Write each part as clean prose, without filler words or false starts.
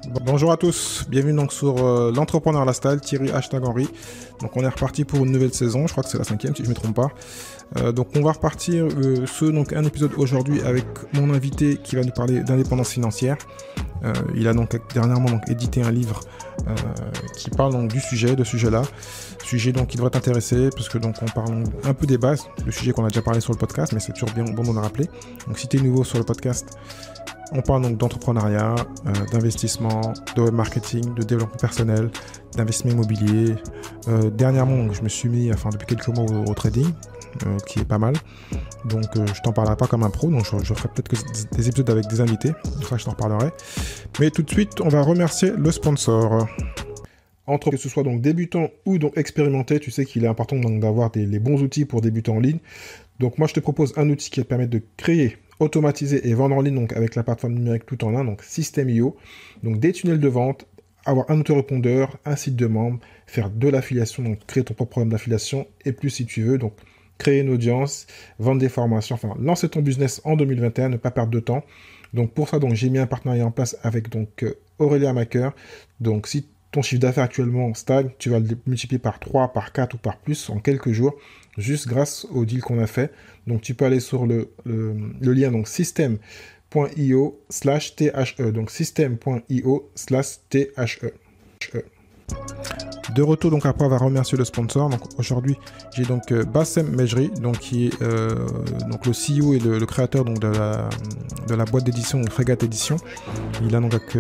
Bonjour à tous, bienvenue donc sur l'entrepreneur Lifestyle, Thierry #Henry. Donc on est reparti pour une nouvelle saison, je crois que c'est la 5e si je ne me trompe pas. Donc on va repartir sur un épisode aujourd'hui avec mon invité qui va nous parler d'indépendance financière. Il a donc dernièrement édité un livre qui parle donc de ce sujet-là. Sujet donc qui devrait t'intéresser parce que donc on parle un peu des bases, le sujet qu'on a déjà parlé sur le podcast, mais c'est toujours bien bon de le rappeler. Donc si tu es nouveau sur le podcast, on parle donc d'entrepreneuriat, d'investissement, de web marketing, de développement personnel, d'investissement immobilier. Dernièrement, donc, je me suis mis, depuis quelques mois au trading, qui est pas mal. Donc, je t'en parlerai pas comme un pro, donc je ferai peut-être que des épisodes avec des invités. Donc ça, je t'en reparlerai. Mais tout de suite, on va remercier le sponsor. Que ce soit donc débutant ou donc expérimenté, tu sais qu'il est important donc d'avoir les bons outils pour débuter en ligne. Donc moi, je te propose un outil qui va te permettre de créer, automatiser et vendre en ligne donc avec la plateforme numérique tout en un, donc System.io. Donc des tunnels de vente, avoir un autorépondeur, un site de membres, faire de l'affiliation, donc créer ton propre programme d'affiliation et plus si tu veux, donc créer une audience, vendre des formations, lancer ton business en 2021, ne pas perdre de temps. Donc pour ça, donc j'ai mis un partenariat en place avec donc Aurélia Maker. Donc si ton chiffre d'affaires actuellement stagne, tu vas le multiplier par 3, par 4 ou par plus en quelques jours, juste grâce au deal qu'on a fait. Donc tu peux aller sur le lien donc system.io/THE. Donc system.io/THE. De retour donc après avoir remercié le sponsor. Donc aujourd'hui j'ai donc Bassem Mejri, donc qui est donc le CEO et le créateur donc de la boîte d'édition Frégate Édition. Il a donc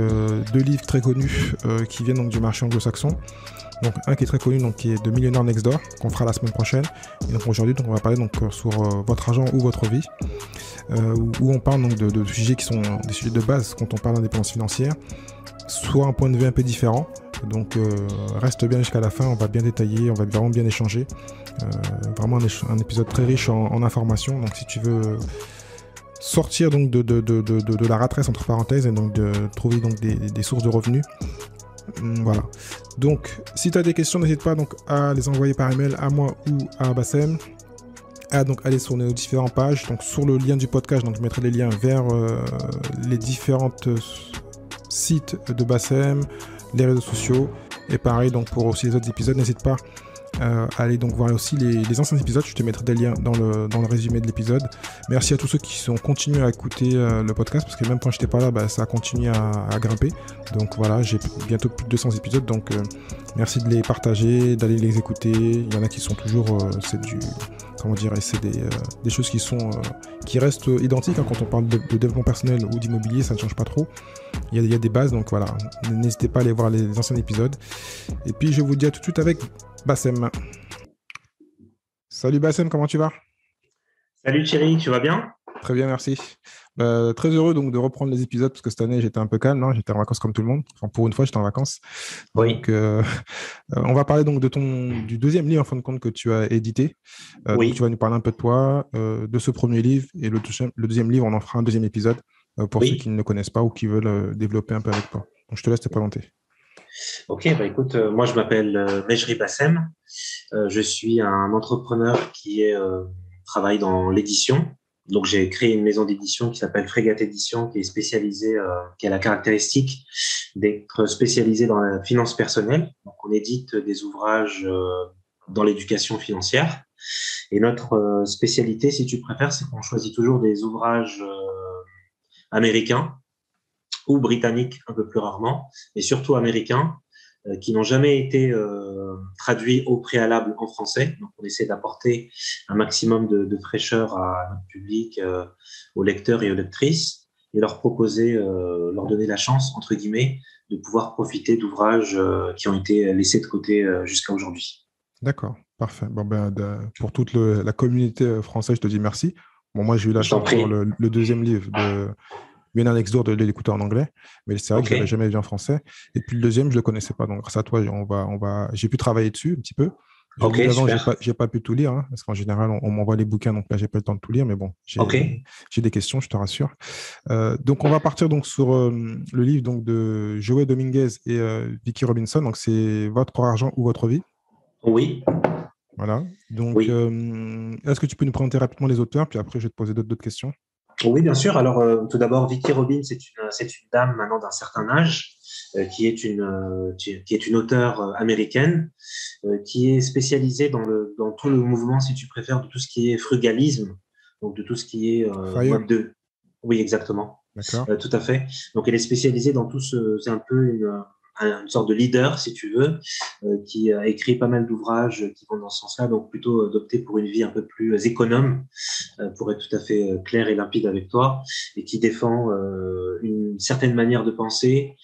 deux livres très connus qui viennent donc du marché anglo-saxon. Donc un qui est très connu, donc qui est de Millionaire Next Door, qu'on fera la semaine prochaine. Et donc aujourd'hui donc on va parler donc sur votre argent ou votre vie, où on parle donc de sujets qui sont des sujets de base quand on parle d'indépendance financière, soit un point de vue un peu différent. Donc reste bien jusqu'à la fin, on va bien détailler, on va vraiment bien échanger. Vraiment un épisode très riche en informations. Donc si tu veux sortir donc de la rat race entre parenthèses et donc de trouver donc des sources de revenus, voilà. Donc si tu as des questions, n'hésite pas donc à les envoyer par email à moi ou à Bassem. Donc aller sur nos différentes pages. Donc sur le lien du podcast, donc je mettrai les liens vers les différentes sites de Bassem, les réseaux sociaux, et pareil donc pour aussi les autres épisodes, n'hésite pas à aller donc voir aussi les anciens épisodes. Je te mettrai des liens dans le résumé de l'épisode. Merci à tous ceux qui sont continués à écouter le podcast, parce que même quand je n'étais pas là, ça a continué à grimper. Donc voilà, j'ai bientôt plus de 200 épisodes, donc merci de les partager, d'aller les écouter. Il y en a qui sont toujours, c'est des choses qui restent identiques quand on parle de développement personnel ou d'immobilier, ça ne change pas trop. Il y a des bases, donc voilà, n'hésitez pas à aller voir les anciens épisodes. Et puis je vous dis à tout de suite avec Bassem. Salut Bassem, comment tu vas? Salut Thierry, tu vas bien? Très bien, merci. Très heureux donc de reprendre les épisodes parce que cette année j'étais un peu calme, hein, j'étais en vacances comme tout le monde. Enfin, pour une fois, j'étais en vacances. Donc, Oui. on va parler donc du deuxième livre en fin de compte que tu as édité. Oui. Donc, tu vas nous parler un peu de toi, de ce premier livre, et le deuxième livre, on en fera un deuxième épisode pour ceux qui ne le connaissent pas ou qui veulent développer un peu avec toi. Donc, je te laisse te présenter. Ok, écoute, moi je m'appelle Mejri Bassem. Je suis un entrepreneur qui travaille dans l'édition. Donc j'ai créé une maison d'édition qui s'appelle Frégate Édition, qui est spécialisée, qui a la caractéristique d'être spécialisée dans la finance personnelle. Donc on édite des ouvrages dans l'éducation financière. Et notre spécialité, si tu préfères, c'est qu'on choisit toujours des ouvrages américains ou britanniques un peu plus rarement, mais surtout américains, qui n'ont jamais été traduits au préalable en français. Donc, on essaie d'apporter un maximum de fraîcheur à notre public, aux lecteurs et aux lectrices, et leur proposer, leur donner la chance, entre guillemets, de pouvoir profiter d'ouvrages qui ont été laissés de côté jusqu'à aujourd'hui. D'accord, parfait. Bon, pour toute la communauté française, je te dis merci. Bon, moi, j'ai eu la Je t'en chance de prie. voir le deuxième livre de Millionaire Next Door, de l'écouter en anglais, mais c'est vrai que je l'avais jamais vu en français. Et puis le deuxième, je le connaissais pas. Donc grâce à toi, j'ai pu travailler dessus un petit peu. Je Ok, livre avant, super. j'ai pas pu tout lire, hein, parce qu'en général, on m'envoie les bouquins, donc là, j'ai pas le temps de tout lire. Mais bon, Ok. j'ai des questions, je te rassure. Donc on va partir donc sur le livre donc de Joey Dominguez et Vicky Robinson. Donc c'est Votre argent ou votre vie. Oui. Voilà. Donc Oui. est-ce que tu peux nous présenter rapidement les auteurs, puis après je vais te poser d'autres questions. Oui, bien sûr. Alors, tout d'abord, Vicky Robin, c'est une dame maintenant d'un certain âge qui est une auteure américaine, qui est spécialisée dans tout le mouvement, si tu préfères, de tout ce qui est frugalisme, donc de tout ce qui est Fire. mode de. Oui, exactement. D'accord. Tout à fait. Donc, elle est spécialisée dans tout ce. C'est un peu une sorte de leader, si tu veux, qui a écrit pas mal d'ouvrages qui vont dans ce sens-là, donc plutôt d'opter pour une vie un peu plus économe, pour être tout à fait clair et limpide avec toi, et qui défend une certaine manière de penser,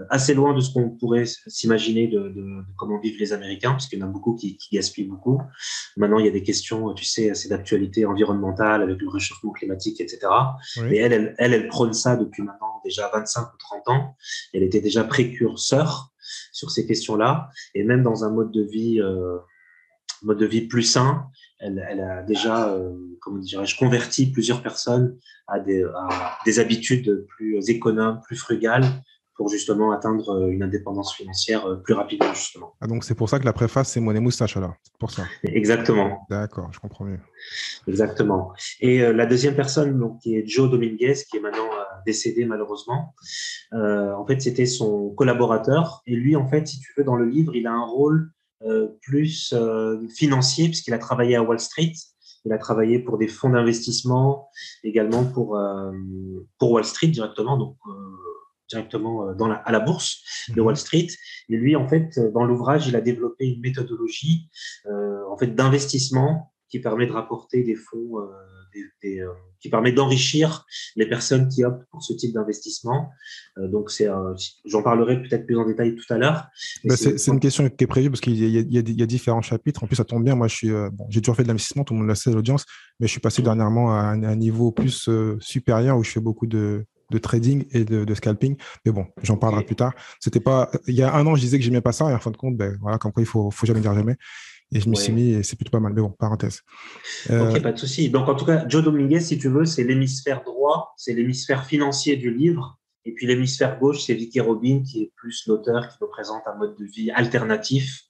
assez loin de ce qu'on pourrait s'imaginer de comment vivent les Américains, parce qu'il y en a beaucoup qui gaspillent beaucoup. Maintenant, il y a des questions, tu sais, assez d'actualité environnementale avec le réchauffement climatique, etc. Oui. Mais elle prône ça depuis maintenant déjà 25 ou 30 ans. Elle était déjà précurseur sur ces questions-là, et même dans un mode de vie plus sain, elle a déjà, comment dirais-je, converti plusieurs personnes à des habitudes plus économes, plus frugales, pour justement atteindre une indépendance financière plus rapidement, justement. Ah, donc c'est pour ça que la préface, c'est Monnaie Moustache, alors. C'est pour ça. Exactement. D'accord, je comprends mieux. Exactement. Et la deuxième personne, donc, qui est Joe Dominguez, qui est maintenant décédé malheureusement, en fait, c'était son collaborateur. Et lui, en fait, si tu veux, dans le livre, il a un rôle plus financier, puisqu'il a travaillé à Wall Street. Il a travaillé pour des fonds d'investissement, également pour Wall Street directement, donc directement à la bourse de Wall Street. Et lui, en fait, dans l'ouvrage, il a développé une méthodologie en fait d'investissement qui permet de rapporter des fonds, qui permet d'enrichir les personnes qui optent pour ce type d'investissement. Donc, j'en parlerai peut-être plus en détail tout à l'heure. Bah, c'est une question qui est prévue parce qu'il y a différents chapitres. En plus, ça tombe bien. Moi, j'ai toujours fait de l'investissement, tout le monde le sait, l'audience, mais je suis passé dernièrement à un niveau plus supérieur où je fais beaucoup de trading et de scalping. Mais bon, j'en parlerai plus tard. C'était pas, il y a un an, je disais que j'aimais pas ça et en fin de compte, ben, voilà, comme quoi il faut jamais dire jamais. Et je m'y suis mis et c'est plutôt pas mal. Mais bon, parenthèse. Ok, pas de souci. Donc, en tout cas, Joe Dominguez, si tu veux, c'est l'hémisphère droit, c'est l'hémisphère financier du livre. Et puis, l'hémisphère gauche, c'est Vicky Robin, qui est plus l'auteur qui nous présente un mode de vie alternatif.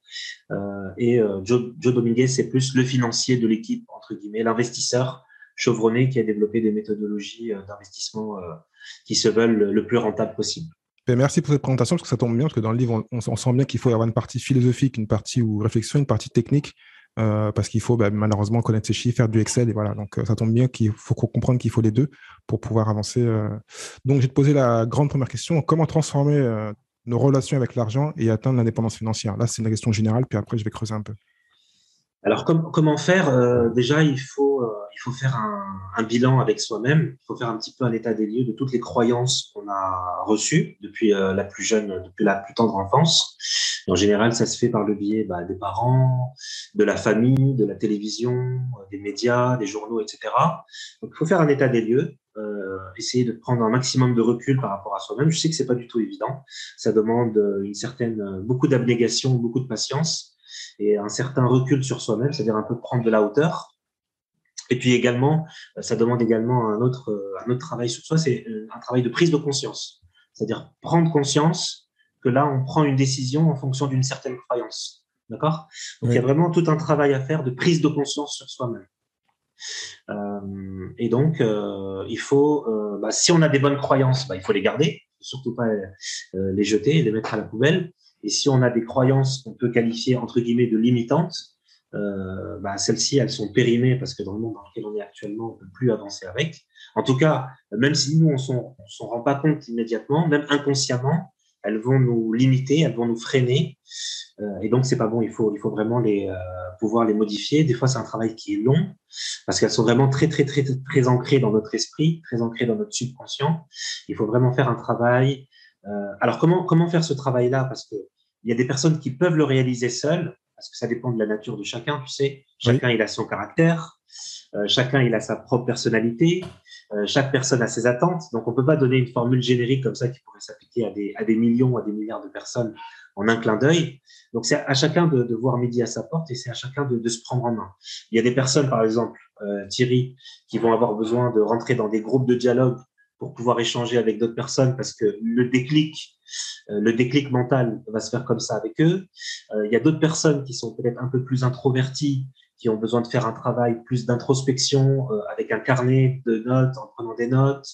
Joe Dominguez, c'est plus le financier de l'équipe, entre guillemets, l'investisseur chevronné qui a développé des méthodologies d'investissement qui se veulent le plus rentable possible. Ben, merci pour cette présentation, parce que ça tombe bien, parce que dans le livre, on sent bien qu'il faut y avoir une partie philosophique, une partie ou réflexion, une partie technique, parce qu'il faut malheureusement connaître ses chiffres, faire du Excel, et voilà. Donc, ça tombe bien qu'il faut comprendre qu'il faut les deux pour pouvoir avancer. Donc, je vais te poser la grande première question. Comment transformer nos relations avec l'argent et atteindre l'indépendance financière? Là, c'est une question générale, puis après, je vais creuser un peu. Alors, comment faire? Déjà, il faut faire un bilan avec soi-même. Il faut faire un petit peu un état des lieux de toutes les croyances qu'on a reçues depuis depuis la plus tendre enfance. Et en général, ça se fait par le biais des parents, de la famille, de la télévision, des médias, des journaux, etc. Donc, il faut faire un état des lieux. Essayer de prendre un maximum de recul par rapport à soi-même. Je sais que c'est pas du tout évident. Ça demande beaucoup d'abnégation, beaucoup de patience et un certain recul sur soi-même, c'est-à-dire un peu prendre de la hauteur. Et puis également, ça demande également un autre travail sur soi, c'est un travail de prise de conscience. C'est-à-dire prendre conscience que là, on prend une décision en fonction d'une certaine croyance. D'accord? Donc, il y a vraiment tout un travail à faire de prise de conscience sur soi-même. Et donc, il faut, si on a des bonnes croyances, il faut les garder, surtout pas les jeter et les mettre à la poubelle. Et si on a des croyances qu'on peut qualifier entre guillemets de limitantes, celles-ci, elles sont périmées parce que dans le monde dans lequel on est actuellement, on ne peut plus avancer avec. En tout cas, même si nous, on s'en rend pas compte immédiatement, même inconsciemment, elles vont nous limiter, elles vont nous freiner. Et donc, c'est pas bon. Il faut vraiment pouvoir les modifier. Des fois, c'est un travail qui est long parce qu'elles sont vraiment très, très, très, très ancrées dans notre esprit, très ancrées dans notre subconscient. Il faut vraiment faire un travail. Alors, comment faire ce travail-là? Parce que il y a des personnes qui peuvent le réaliser seules, parce que ça dépend de la nature de chacun, tu sais. Chacun, il a son caractère. Chacun, il a sa propre personnalité. Chaque personne a ses attentes. Donc, on peut pas donner une formule générique comme ça qui pourrait s'appliquer à des millions, à des milliards de personnes en un clin d'œil. Donc, c'est à chacun de voir midi à sa porte et c'est à chacun de se prendre en main. Il y a des personnes, par exemple, Thierry, qui vont avoir besoin de rentrer dans des groupes de dialogue pour pouvoir échanger avec d'autres personnes parce que le déclic mental va se faire comme ça avec eux. Il y a d'autres personnes qui sont peut-être un peu plus introverties, qui ont besoin de faire un travail plus d'introspection avec un carnet de notes, en prenant des notes.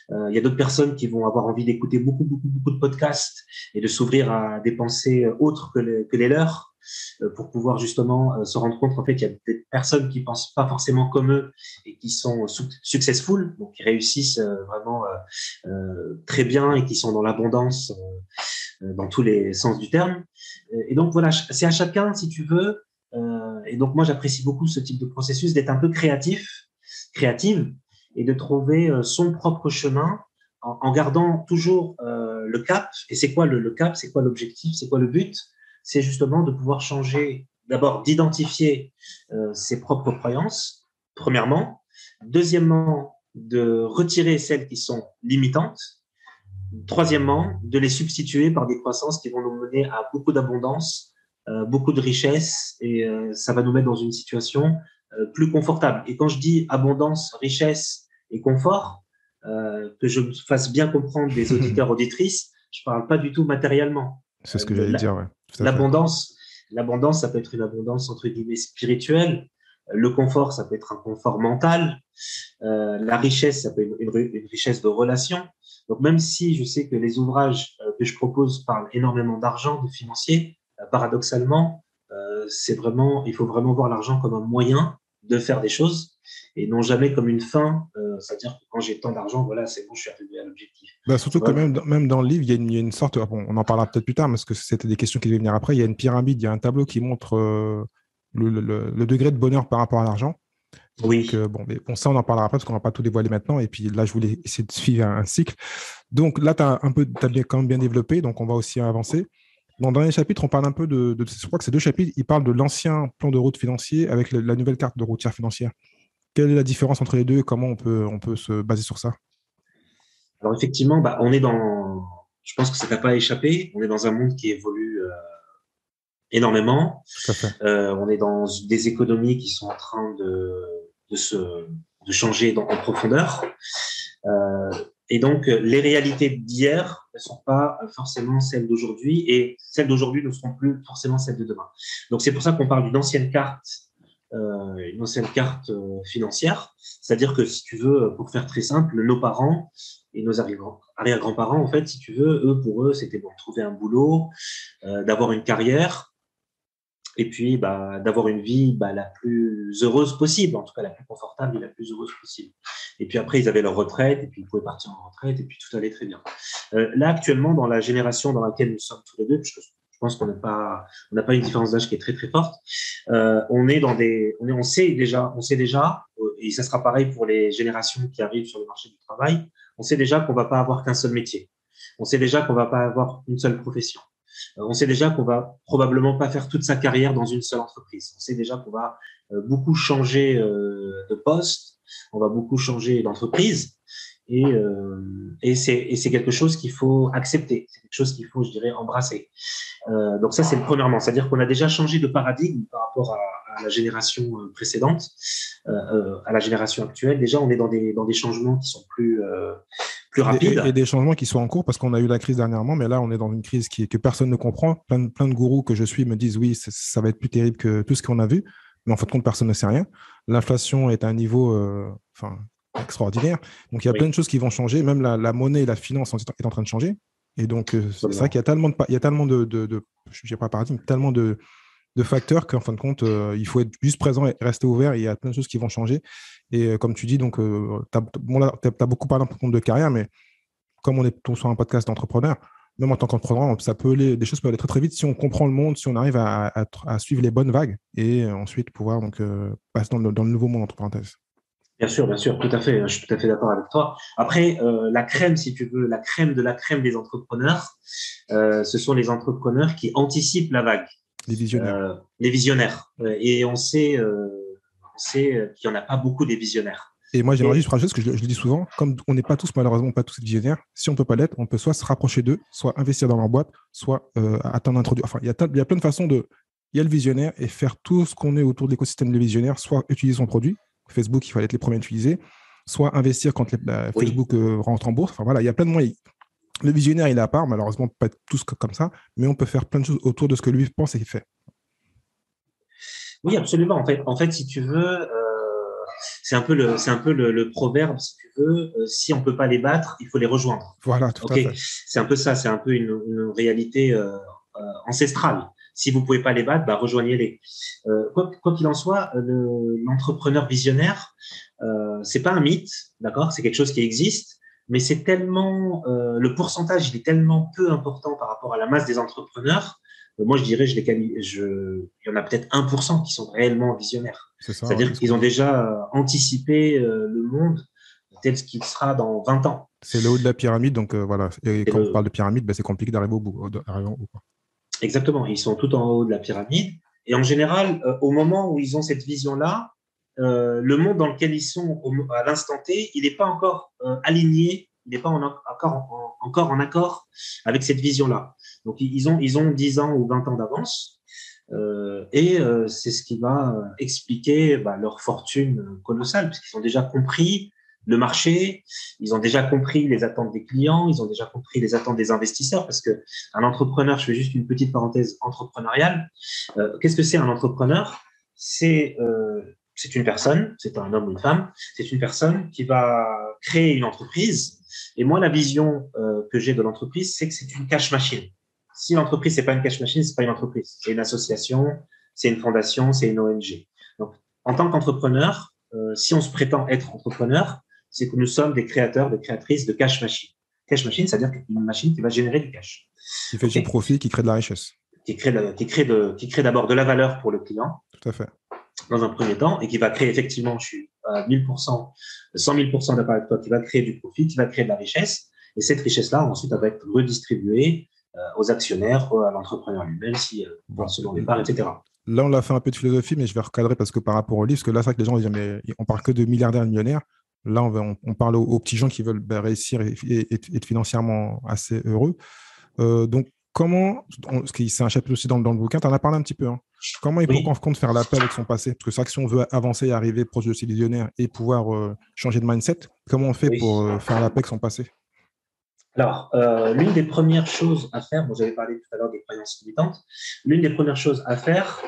Il y a d'autres personnes qui vont avoir envie d'écouter beaucoup de podcasts et de s'ouvrir à des pensées autres que les leurs pour pouvoir justement se rendre compte qu'en fait, il y a des personnes qui pensent pas forcément comme eux et qui sont successful, donc qui réussissent vraiment très bien et qui sont dans l'abondance dans tous les sens du terme. Et donc voilà, c'est à chacun, si tu veux. Et donc moi, j'apprécie beaucoup ce type de processus, d'être un peu créative, et de trouver son propre chemin en gardant toujours le cap. Et c'est quoi le cap? C'est quoi l'objectif? C'est quoi le but? C'est justement de pouvoir changer, d'abord d'identifier ses propres croyances, premièrement. Deuxièmement, de retirer celles qui sont limitantes. Troisièmement, de les substituer par des croissances qui vont nous mener à beaucoup d'abondance, beaucoup de richesse, et ça va nous mettre dans une situation plus confortable. Et quand je dis abondance, richesse et confort, que je me fasse bien comprendre des auditeurs, auditrices, je ne parle pas du tout matériellement. C'est ce que j'allais dire, ouais. L'abondance, ça peut être une abondance entre guillemets spirituelle. Le confort, ça peut être un confort mental. La richesse, ça peut être une richesse de relation. Donc, même si je sais que les ouvrages que je propose parlent énormément d'argent, de financier, paradoxalement, il faut vraiment voir l'argent comme un moyen de faire des choses et non jamais comme une fin. C'est-à-dire que quand j'ai tant d'argent, voilà, c'est bon, je suis arrivé à l'objectif. Surtout que même dans le livre, il y a une sorte, bon, on en parlera peut-être plus tard, parce que c'était des questions qui devaient venir après, il y a une pyramide, il y a un tableau qui montre le degré de bonheur par rapport à l'argent. Oui. Donc, bon, ça, on en parlera après parce qu'on ne va pas tout dévoiler maintenant. Et puis là, je voulais essayer de suivre un cycle. Donc là, tu as quand même bien développé, donc on va aussi avancer. Dans le dernier chapitre, on parle un peu je crois que c'est 2 chapitres, il parle de l'ancien plan de route financier avec la nouvelle carte de routière financière. Quelle est la différence entre les deux et comment on peut se baser sur ça? Alors effectivement, on est je pense que ça t'a pas échappé, on est dans un monde qui évolue énormément. Tout à fait. On est dans des économies qui sont en train de changer en profondeur. Et donc, les réalités d'hier ne sont pas forcément celles d'aujourd'hui et celles d'aujourd'hui ne seront plus forcément celles de demain. Donc, c'est pour ça qu'on parle d'une ancienne carte financière. C'est-à-dire que, si tu veux, pour faire très simple, nos parents et nos arrière-grands-parents, en fait, si tu veux, pour eux, c'était bon, trouver un boulot, d'avoir une carrière, et puis d'avoir une vie la plus heureuse possible, en tout cas la plus confortable et la plus heureuse possible. Et puis après, ils avaient leur retraite, et puis ils pouvaient partir en retraite, et puis tout allait très bien. Là, actuellement, dans la génération dans laquelle nous sommes tous les deux, puisque je pense qu'on n'a pas une différence d'âge qui est très très forte, on sait déjà, et ça sera pareil pour les générations qui arrivent sur le marché du travail, on sait déjà qu'on va pas avoir qu'un seul métier. On sait déjà qu'on va pas avoir une seule profession. On sait déjà qu'on va probablement pas faire toute sa carrière dans une seule entreprise. On sait déjà qu'on va beaucoup changer de poste, on va beaucoup changer d'entreprise, et c'est quelque chose qu'il faut accepter, c'est quelque chose qu'il faut, je dirais, embrasser. Donc ça, c'est le premièrement, c'est-à-dire qu'on a déjà changé de paradigme par rapport à la génération précédente, à la génération actuelle. Déjà, on est dans des changements qui sont plus rapides. Et des changements qui sont en cours parce qu'on a eu la crise dernièrement, mais là, on est dans une crise que personne ne comprend. Plein de gourous que je suis me disent oui, ça va être plus terrible que tout ce qu'on a vu, mais en fin de compte, personne ne sait rien. L'inflation est à un niveau extraordinaire. Donc, il y a plein de choses qui vont changer. Même la monnaie et la finance est en train de changer. Et donc, c'est vrai qu'il y a tellement je dirais pas paradigme, tellement de facteurs qu'en fin de compte, il faut être juste présent et rester ouvert. Et il y a plein de choses qui vont changer. Et comme tu dis, donc, tu as beaucoup parlé en compte de carrière, mais comme on est sur un podcast d'entrepreneur, même en tant qu'entrepreneur, des choses peuvent aller très très vite si on comprend le monde, si on arrive à suivre les bonnes vagues et ensuite pouvoir passer dans le nouveau monde, entre parenthèses. Bien sûr, tout à fait. Je suis tout à fait d'accord avec toi. Après, la crème, si tu veux, la crème de la crème des entrepreneurs, ce sont les entrepreneurs qui anticipent la vague. Les visionnaires. Les visionnaires. Et on sait qu'il n'y en a pas beaucoup des visionnaires. Et moi, j'aimerais juste rajouter, parce que je le dis souvent, comme on n'est pas tous, malheureusement, pas tous visionnaires, si on ne peut pas l'être, on peut soit se rapprocher d'eux, soit investir dans leur boîte, soit attendre d'introduire. Enfin, il y a plein de façons Il y a le visionnaire et faire tout ce qu'on est autour de l'écosystème des visionnaires, soit utiliser son produit. Facebook, il fallait être les premiers à l'utiliser, soit investir quand Facebook rentre en bourse. Enfin, voilà, il y a plein de moyens. Le visionnaire, il est à part, malheureusement, on ne peut pas être tous comme ça, mais on peut faire plein de choses autour de ce que lui pense et fait. Oui, absolument. En fait, si tu veux, c'est un peu le proverbe, si tu veux, si on peut pas les battre, il faut les rejoindre. Voilà, tout à Ok, fait. c'est un peu ça, c'est un peu une réalité ancestrale. Si vous pouvez pas les battre, bah rejoignez-les. Quoi qu'il en soit, l'entrepreneur visionnaire, c'est pas un mythe, d'accord? C'est quelque chose qui existe, mais c'est tellement le pourcentage, il est tellement peu important par rapport à la masse des entrepreneurs. Moi, je dirais, il y en a peut-être 1% qui sont réellement visionnaires. C'est ça, ouais, C'est-à-dire c'est ce qu'on qu'ils ont dit. déjà anticipé le monde tel qu'il sera dans 20 ans. C'est le haut de la pyramide, donc voilà. Et C'est quand on parle le, de pyramide, ben, c'est compliqué d'arriver au bout. D'arriver en haut, quoi. Exactement, ils sont tout en haut de la pyramide. Et en général, au moment où ils ont cette vision-là, le monde dans lequel ils sont à l'instant T, il n'est pas encore aligné, il n'est pas encore en accord avec cette vision-là. Donc, ils ont 10 ans ou 20 ans d'avance. C'est ce qui va expliquer leur fortune colossale, puisqu'ils ont déjà compris le marché, ils ont déjà compris les attentes des clients, ils ont déjà compris les attentes des investisseurs, parce que un entrepreneur, je fais juste une petite parenthèse entrepreneuriale, qu'est-ce que c'est un entrepreneur? C'est une personne, c'est un homme ou une femme, c'est une personne qui va créer une entreprise. Et moi, la vision que j'ai de l'entreprise, c'est que c'est une cash machine. Si l'entreprise, c'est pas une cash machine, c'est pas une entreprise. C'est une association, c'est une fondation, c'est une ONG. Donc, en tant qu'entrepreneur, si on se prétend être entrepreneur, c'est que nous sommes des créateurs, des créatrices de cash machine. Cash machine, c'est-à-dire une machine qui va générer du cash. Qui fait du OK? profit, qui crée de la richesse. Qui crée d'abord de la valeur pour le client Tout à fait. dans un premier temps et qui va créer effectivement, je suis à 1000%, 100 000% d'accord avec toi, qui va créer du profit, qui va créer de la richesse. Et cette richesse-là, ensuite, elle va être redistribuée aux actionnaires, à l'entrepreneur lui-même, si, Bon. selon les parts, etc. Là, on a fait un peu de philosophie, mais je vais recadrer parce que par rapport au livre, parce que là, c'est vrai que les gens disent, mais on parle que de milliardaires et millionnaires. Là, on parle aux petits gens qui veulent réussir et être financièrement assez heureux. Donc, parce que c'est un chapitre aussi dans le bouquin, tu en as parlé un petit peu, hein. Comment il faut qu'on Oui. compte faire la paix avec son passé? Parce que c'est vrai que si on veut avancer, arriver proche de ces millionnaires et pouvoir changer de mindset, comment on fait pour Oui. faire la paix avec son passé? Alors, l'une des premières choses à faire, vous avez parlé tout à l'heure des croyances limitantes, l'une des premières choses à faire,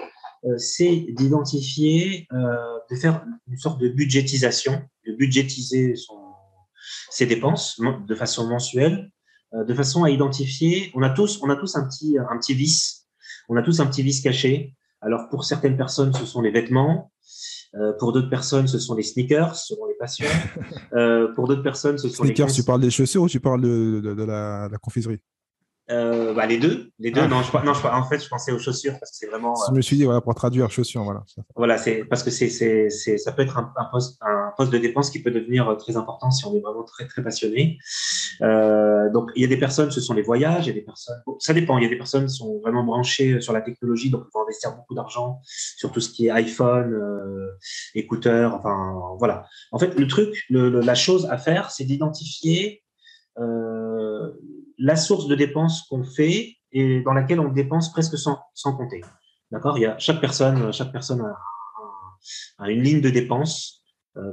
c'est d'identifier, de faire une sorte de budgétisation, de budgétiser ses dépenses de façon mensuelle, de façon à identifier. On a tous un petit vice, on a tous un petit vice caché. Alors pour certaines personnes, ce sont les vêtements. Pour d'autres personnes, ce sont les sneakers, selon les passions. Pour d'autres personnes, ce sont les Sneakers, tu cons. parles des chaussures ou tu parles de la confiserie? Les deux, les deux. Ah, Non, en fait, je pensais aux chaussures parce que c'est vraiment, je me suis dit, voilà, pour traduire chaussures, voilà. voilà, c'est parce que ça peut être un poste de dépense qui peut devenir très important si on est vraiment très très passionné. Donc, il y a des personnes, ce sont les voyages, il y a des personnes, bon, ça dépend. Il y a des personnes qui sont vraiment branchées sur la technologie, donc ils vont investir beaucoup d'argent sur tout ce qui est iPhone, écouteurs, enfin voilà. En fait, le truc, la chose à faire, c'est d'identifier euh, la source de dépenses qu'on fait et dans laquelle on dépense presque sans compter. D'accord? Chaque personne a une ligne de dépenses.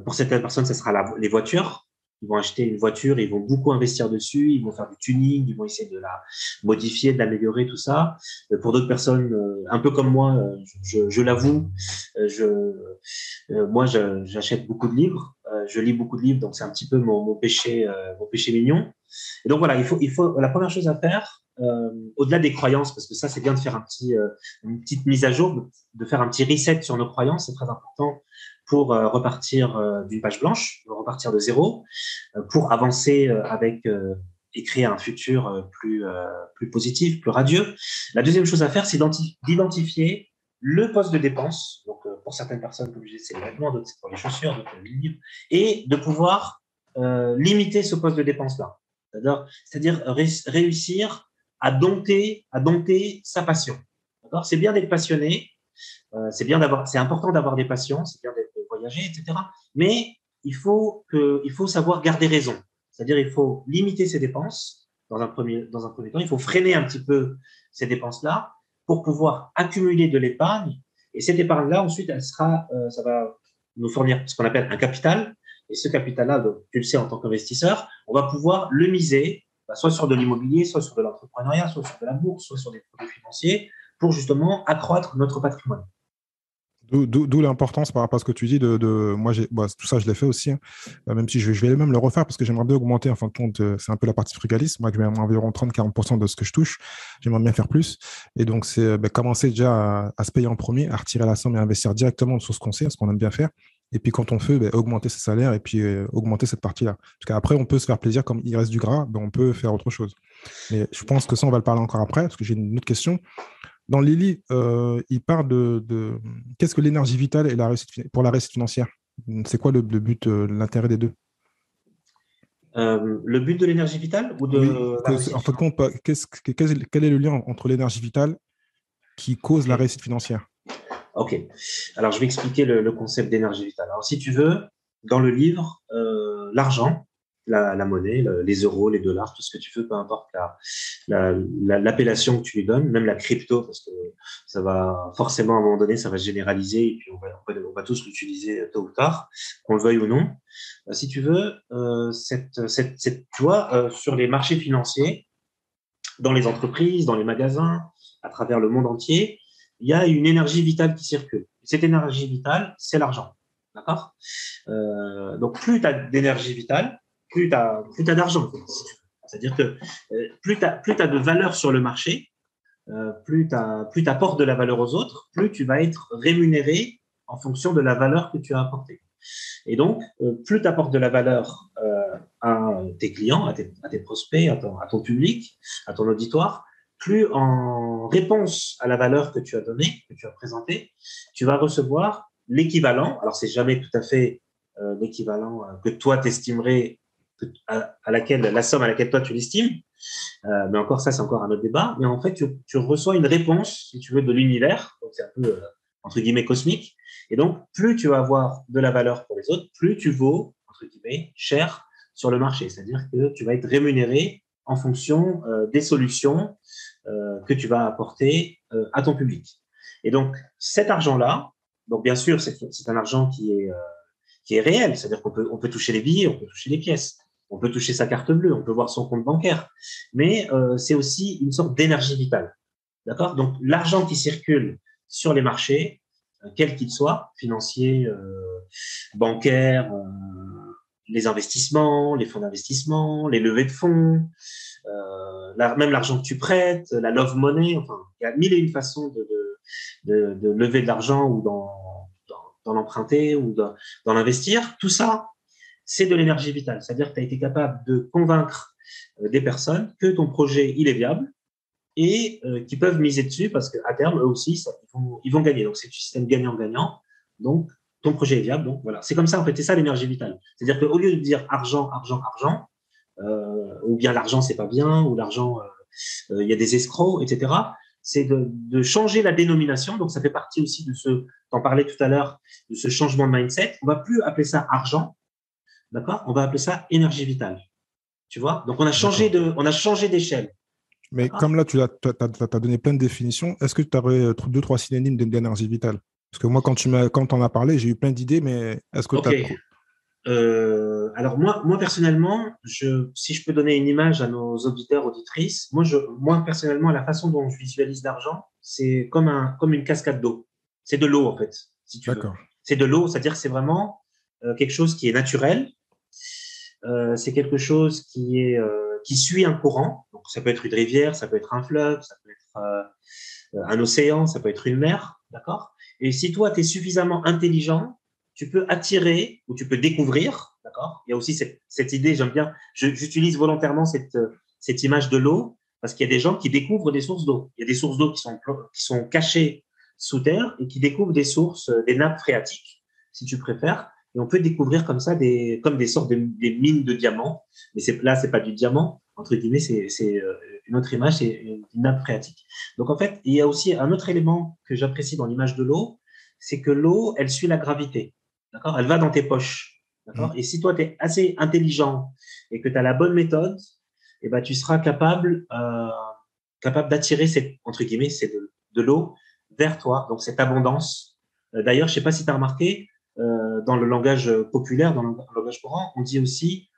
Pour certaines personnes, ce sera les voitures. Ils vont acheter une voiture, ils vont beaucoup investir dessus, ils vont faire du tuning, ils vont essayer de la modifier, de l'améliorer, tout ça. Pour d'autres personnes, un peu comme moi, je l'avoue, moi, j'achète beaucoup de livres, je lis beaucoup de livres, donc c'est un petit peu mon péché mignon. Et donc voilà, la première chose à faire, au-delà des croyances, parce que ça, c'est bien de faire une petite mise à jour, de faire un petit reset sur nos croyances, c'est très important pour repartir d'une page blanche, repartir de zéro, pour avancer et créer un futur plus positif, plus radieux. La deuxième chose à faire, c'est d'identifier le poste de dépense. Donc, pour certaines personnes, comme je disais, c'est les vêtements, d'autres, c'est pour les chaussures, d'autres, les livres, et de pouvoir limiter ce poste de dépense-là. C'est-à-dire réussir à dompter sa passion. D'accord? C'est bien d'être passionné, c'est important d'avoir des passions, c'est bien de voyager, etc. Mais il faut savoir garder raison. C'est-à-dire, il faut limiter ses dépenses dans un premier temps. Il faut freiner un petit peu ces dépenses-là pour pouvoir accumuler de l'épargne. Et cette épargne-là, ensuite, ça va nous fournir ce qu'on appelle un capital. Et ce capital-là, donc, tu le sais, en tant qu'investisseur, on va pouvoir le miser, soit sur de l'immobilier, soit sur de l'entrepreneuriat, soit sur de la bourse, soit sur des produits financiers, pour justement accroître notre patrimoine. D'où l'importance par rapport à ce que tu dis moi, tout ça, je l'ai fait aussi, hein. Même si je vais même le refaire parce que j'aimerais bien augmenter. En fin de compte, c'est un peu la partie frugalisme. Moi, je mets environ 30-40% de ce que je touche. J'aimerais bien faire plus. Et donc, c'est commencer déjà à se payer en premier, à retirer la somme et investir directement sur ce qu'on sait, ce qu'on aime bien faire. Et puis, quand on fait, augmenter ses salaires et puis augmenter cette partie-là. Parce qu'après, on peut se faire plaisir. Comme il reste du gras, on peut faire autre chose. Mais je pense que ça, on va le parler encore après parce que j'ai une autre question. Dans Lily, il parle de qu'est-ce que l'énergie vitale et pour la réussite financière? C'est quoi le but, l'intérêt des deux? Le but de l'énergie vitale ou Oui, de la réussite en fin de financière? compte, quel est le lien entre l'énergie vitale qui cause Ok, la réussite financière? ok. Alors, je vais expliquer le concept d'énergie vitale. Alors, si tu veux, dans le livre, l'argent, la monnaie, les euros, les dollars, tout ce que tu veux, peu importe l'appellation que tu lui donnes, même la crypto, parce que ça va forcément à un moment donné, ça va se généraliser et puis on va tous l'utiliser tôt ou tard, qu'on le veuille ou non. Si tu veux, tu vois, sur les marchés financiers, dans les entreprises, dans les magasins, à travers le monde entier, il y a une énergie vitale qui circule. Cette énergie vitale, c'est l'argent. D'accord? Donc, plus tu as d'énergie vitale, plus tu as d'argent. C'est-à-dire que plus tu as de valeur sur le marché, plus tu apportes de la valeur aux autres, plus tu vas être rémunéré en fonction de la valeur que tu as apportée. Et donc, plus tu apportes de la valeur à tes clients, à tes prospects, à ton public, à ton auditoire, plus en réponse à la valeur que tu as donnée, que tu as présentée, tu vas recevoir l'équivalent. Alors, c'est jamais tout à fait l'équivalent que toi t'estimerais à laquelle la somme à laquelle toi tu l'estimes, mais encore ça, c'est encore un autre débat. Mais en fait, tu reçois une réponse, si tu veux, de l'univers. Donc, c'est un peu entre guillemets cosmique. Et donc, plus tu vas avoir de la valeur pour les autres, plus tu vaux entre guillemets cher sur le marché. C'est-à-dire que tu vas être rémunéré en fonction des solutions que tu vas apporter à ton public. Et donc, cet argent-là, donc bien sûr, c'est un argent qui est réel, c'est-à-dire on peut toucher les billets, on peut toucher les pièces, on peut toucher sa carte bleue, on peut voir son compte bancaire, mais c'est aussi une sorte d'énergie vitale. D'accord? Donc, l'argent qui circule sur les marchés, quels qu'ils soient, financiers, bancaires, les investissements, les fonds d'investissement, les levées de fonds, même l'argent que tu prêtes, la love money, enfin, il y a mille et une façons de lever de l'argent ou dans l'emprunter ou dans l'investir. Tout ça, c'est de l'énergie vitale. C'est-à-dire que tu as été capable de convaincre des personnes que ton projet, il est viable et qui peuvent miser dessus parce qu'à terme, eux aussi, ils vont gagner. Donc, c'est un système gagnant-gagnant. Donc, ton projet est viable. Donc, voilà. C'est comme ça, en fait, c'est ça l'énergie vitale. C'est-à-dire qu'au lieu de dire argent, argent, argent, ou bien l'argent, c'est pas bien, ou l'argent, il y a des escrocs, etc., c'est de changer la dénomination. Donc, ça fait partie aussi t'en parlais tout à l'heure, de ce changement de mindset. On va plus appeler ça argent, d'accord? On va appeler ça énergie vitale. Tu vois? Donc, D'accord. on a changé d'échelle. Mais comme D'accord? là, tu as donné plein de définitions, est-ce que tu aurais deux, trois synonymes d'énergie vitale? Parce que moi, quand tu en as parlé, j'ai eu plein d'idées, mais est-ce que tu OK. as... Alors moi personnellement, si je peux donner une image à nos auditeurs, auditrices, moi personnellement, la façon dont je visualise l'argent, c'est comme une cascade d'eau. C'est de l'eau en fait, si tu veux. D'accord. C'est de l'eau, c'est-à-dire que c'est vraiment quelque chose qui est naturel. C'est quelque chose qui suit un courant. Donc ça peut être une rivière, ça peut être un fleuve, ça peut être un océan, ça peut être une mer, d'accord? Et si toi, tu es suffisamment intelligent, tu peux attirer ou tu peux découvrir, d'accord? Il y a aussi cette idée, j'aime bien, j'utilise volontairement cette image de l'eau parce qu'il y a des gens qui découvrent des sources d'eau. Il y a des sources d'eau qui sont cachées sous terre et qui découvrent des sources, des nappes phréatiques, si tu préfères. Et on peut découvrir comme ça comme des sortes des mines de diamants. Mais là, c'est pas du diamant, entre guillemets, c'est une autre image, c'est une nappe phréatique. Donc en fait, il y a aussi un autre élément que j'apprécie dans l'image de l'eau, c'est que l'eau, elle suit la gravité. D'accord? Elle va dans tes poches. Mm. D'accord? Et si toi, tu es assez intelligent et que tu as la bonne méthode, eh ben, tu seras capable d'attirer entre guillemets, de l'eau vers toi, donc cette abondance. D'ailleurs, je sais pas si tu as remarqué, dans le langage populaire, dans le langage courant, on dit aussi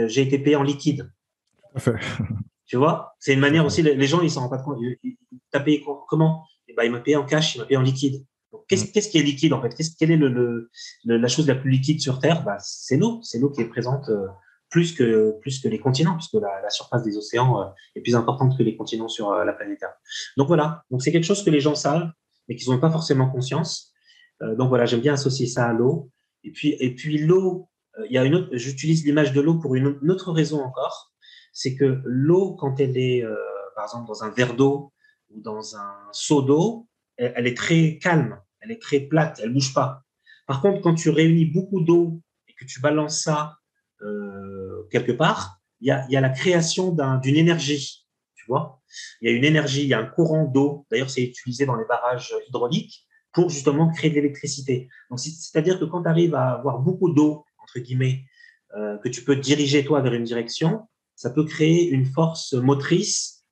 j'ai été payé en liquide. Tout à fait. Tu vois, c'est une Tout à manière fait. aussi, les gens, ils s'en rendent pas compte. T'as payé comment? Eh ben, il m'a payé en cash, il m'a payé en liquide. Donc, Qu'est-ce qui est liquide en fait? Quelle est la chose la plus liquide sur Terre? C'est l'eau. C'est l'eau qui est présente plus que les continents, puisque la surface des océans est plus importante que les continents sur la planète Terre. Donc voilà. Donc c'est quelque chose que les gens savent, mais qu'ils n'ont pas forcément conscience. Donc voilà, j'aime bien associer ça à l'eau. Et puis l'eau, j'utilise l'image de l'eau pour une autre raison encore. C'est que l'eau, quand elle est, par exemple, dans un verre d'eau ou dans un seau d'eau, elle est très calme, elle est très plate, elle bouge pas. Par contre, quand tu réunis beaucoup d'eau et que tu balances ça quelque part, il y a la création d'une énergie, tu vois. Il y a une énergie, il y a un courant d'eau. D'ailleurs, c'est utilisé dans les barrages hydrauliques pour justement créer de l'électricité. Donc, c'est-à-dire que quand tu arrives à avoir beaucoup d'eau, entre guillemets, que tu peux diriger toi vers une direction, ça peut créer une force motrice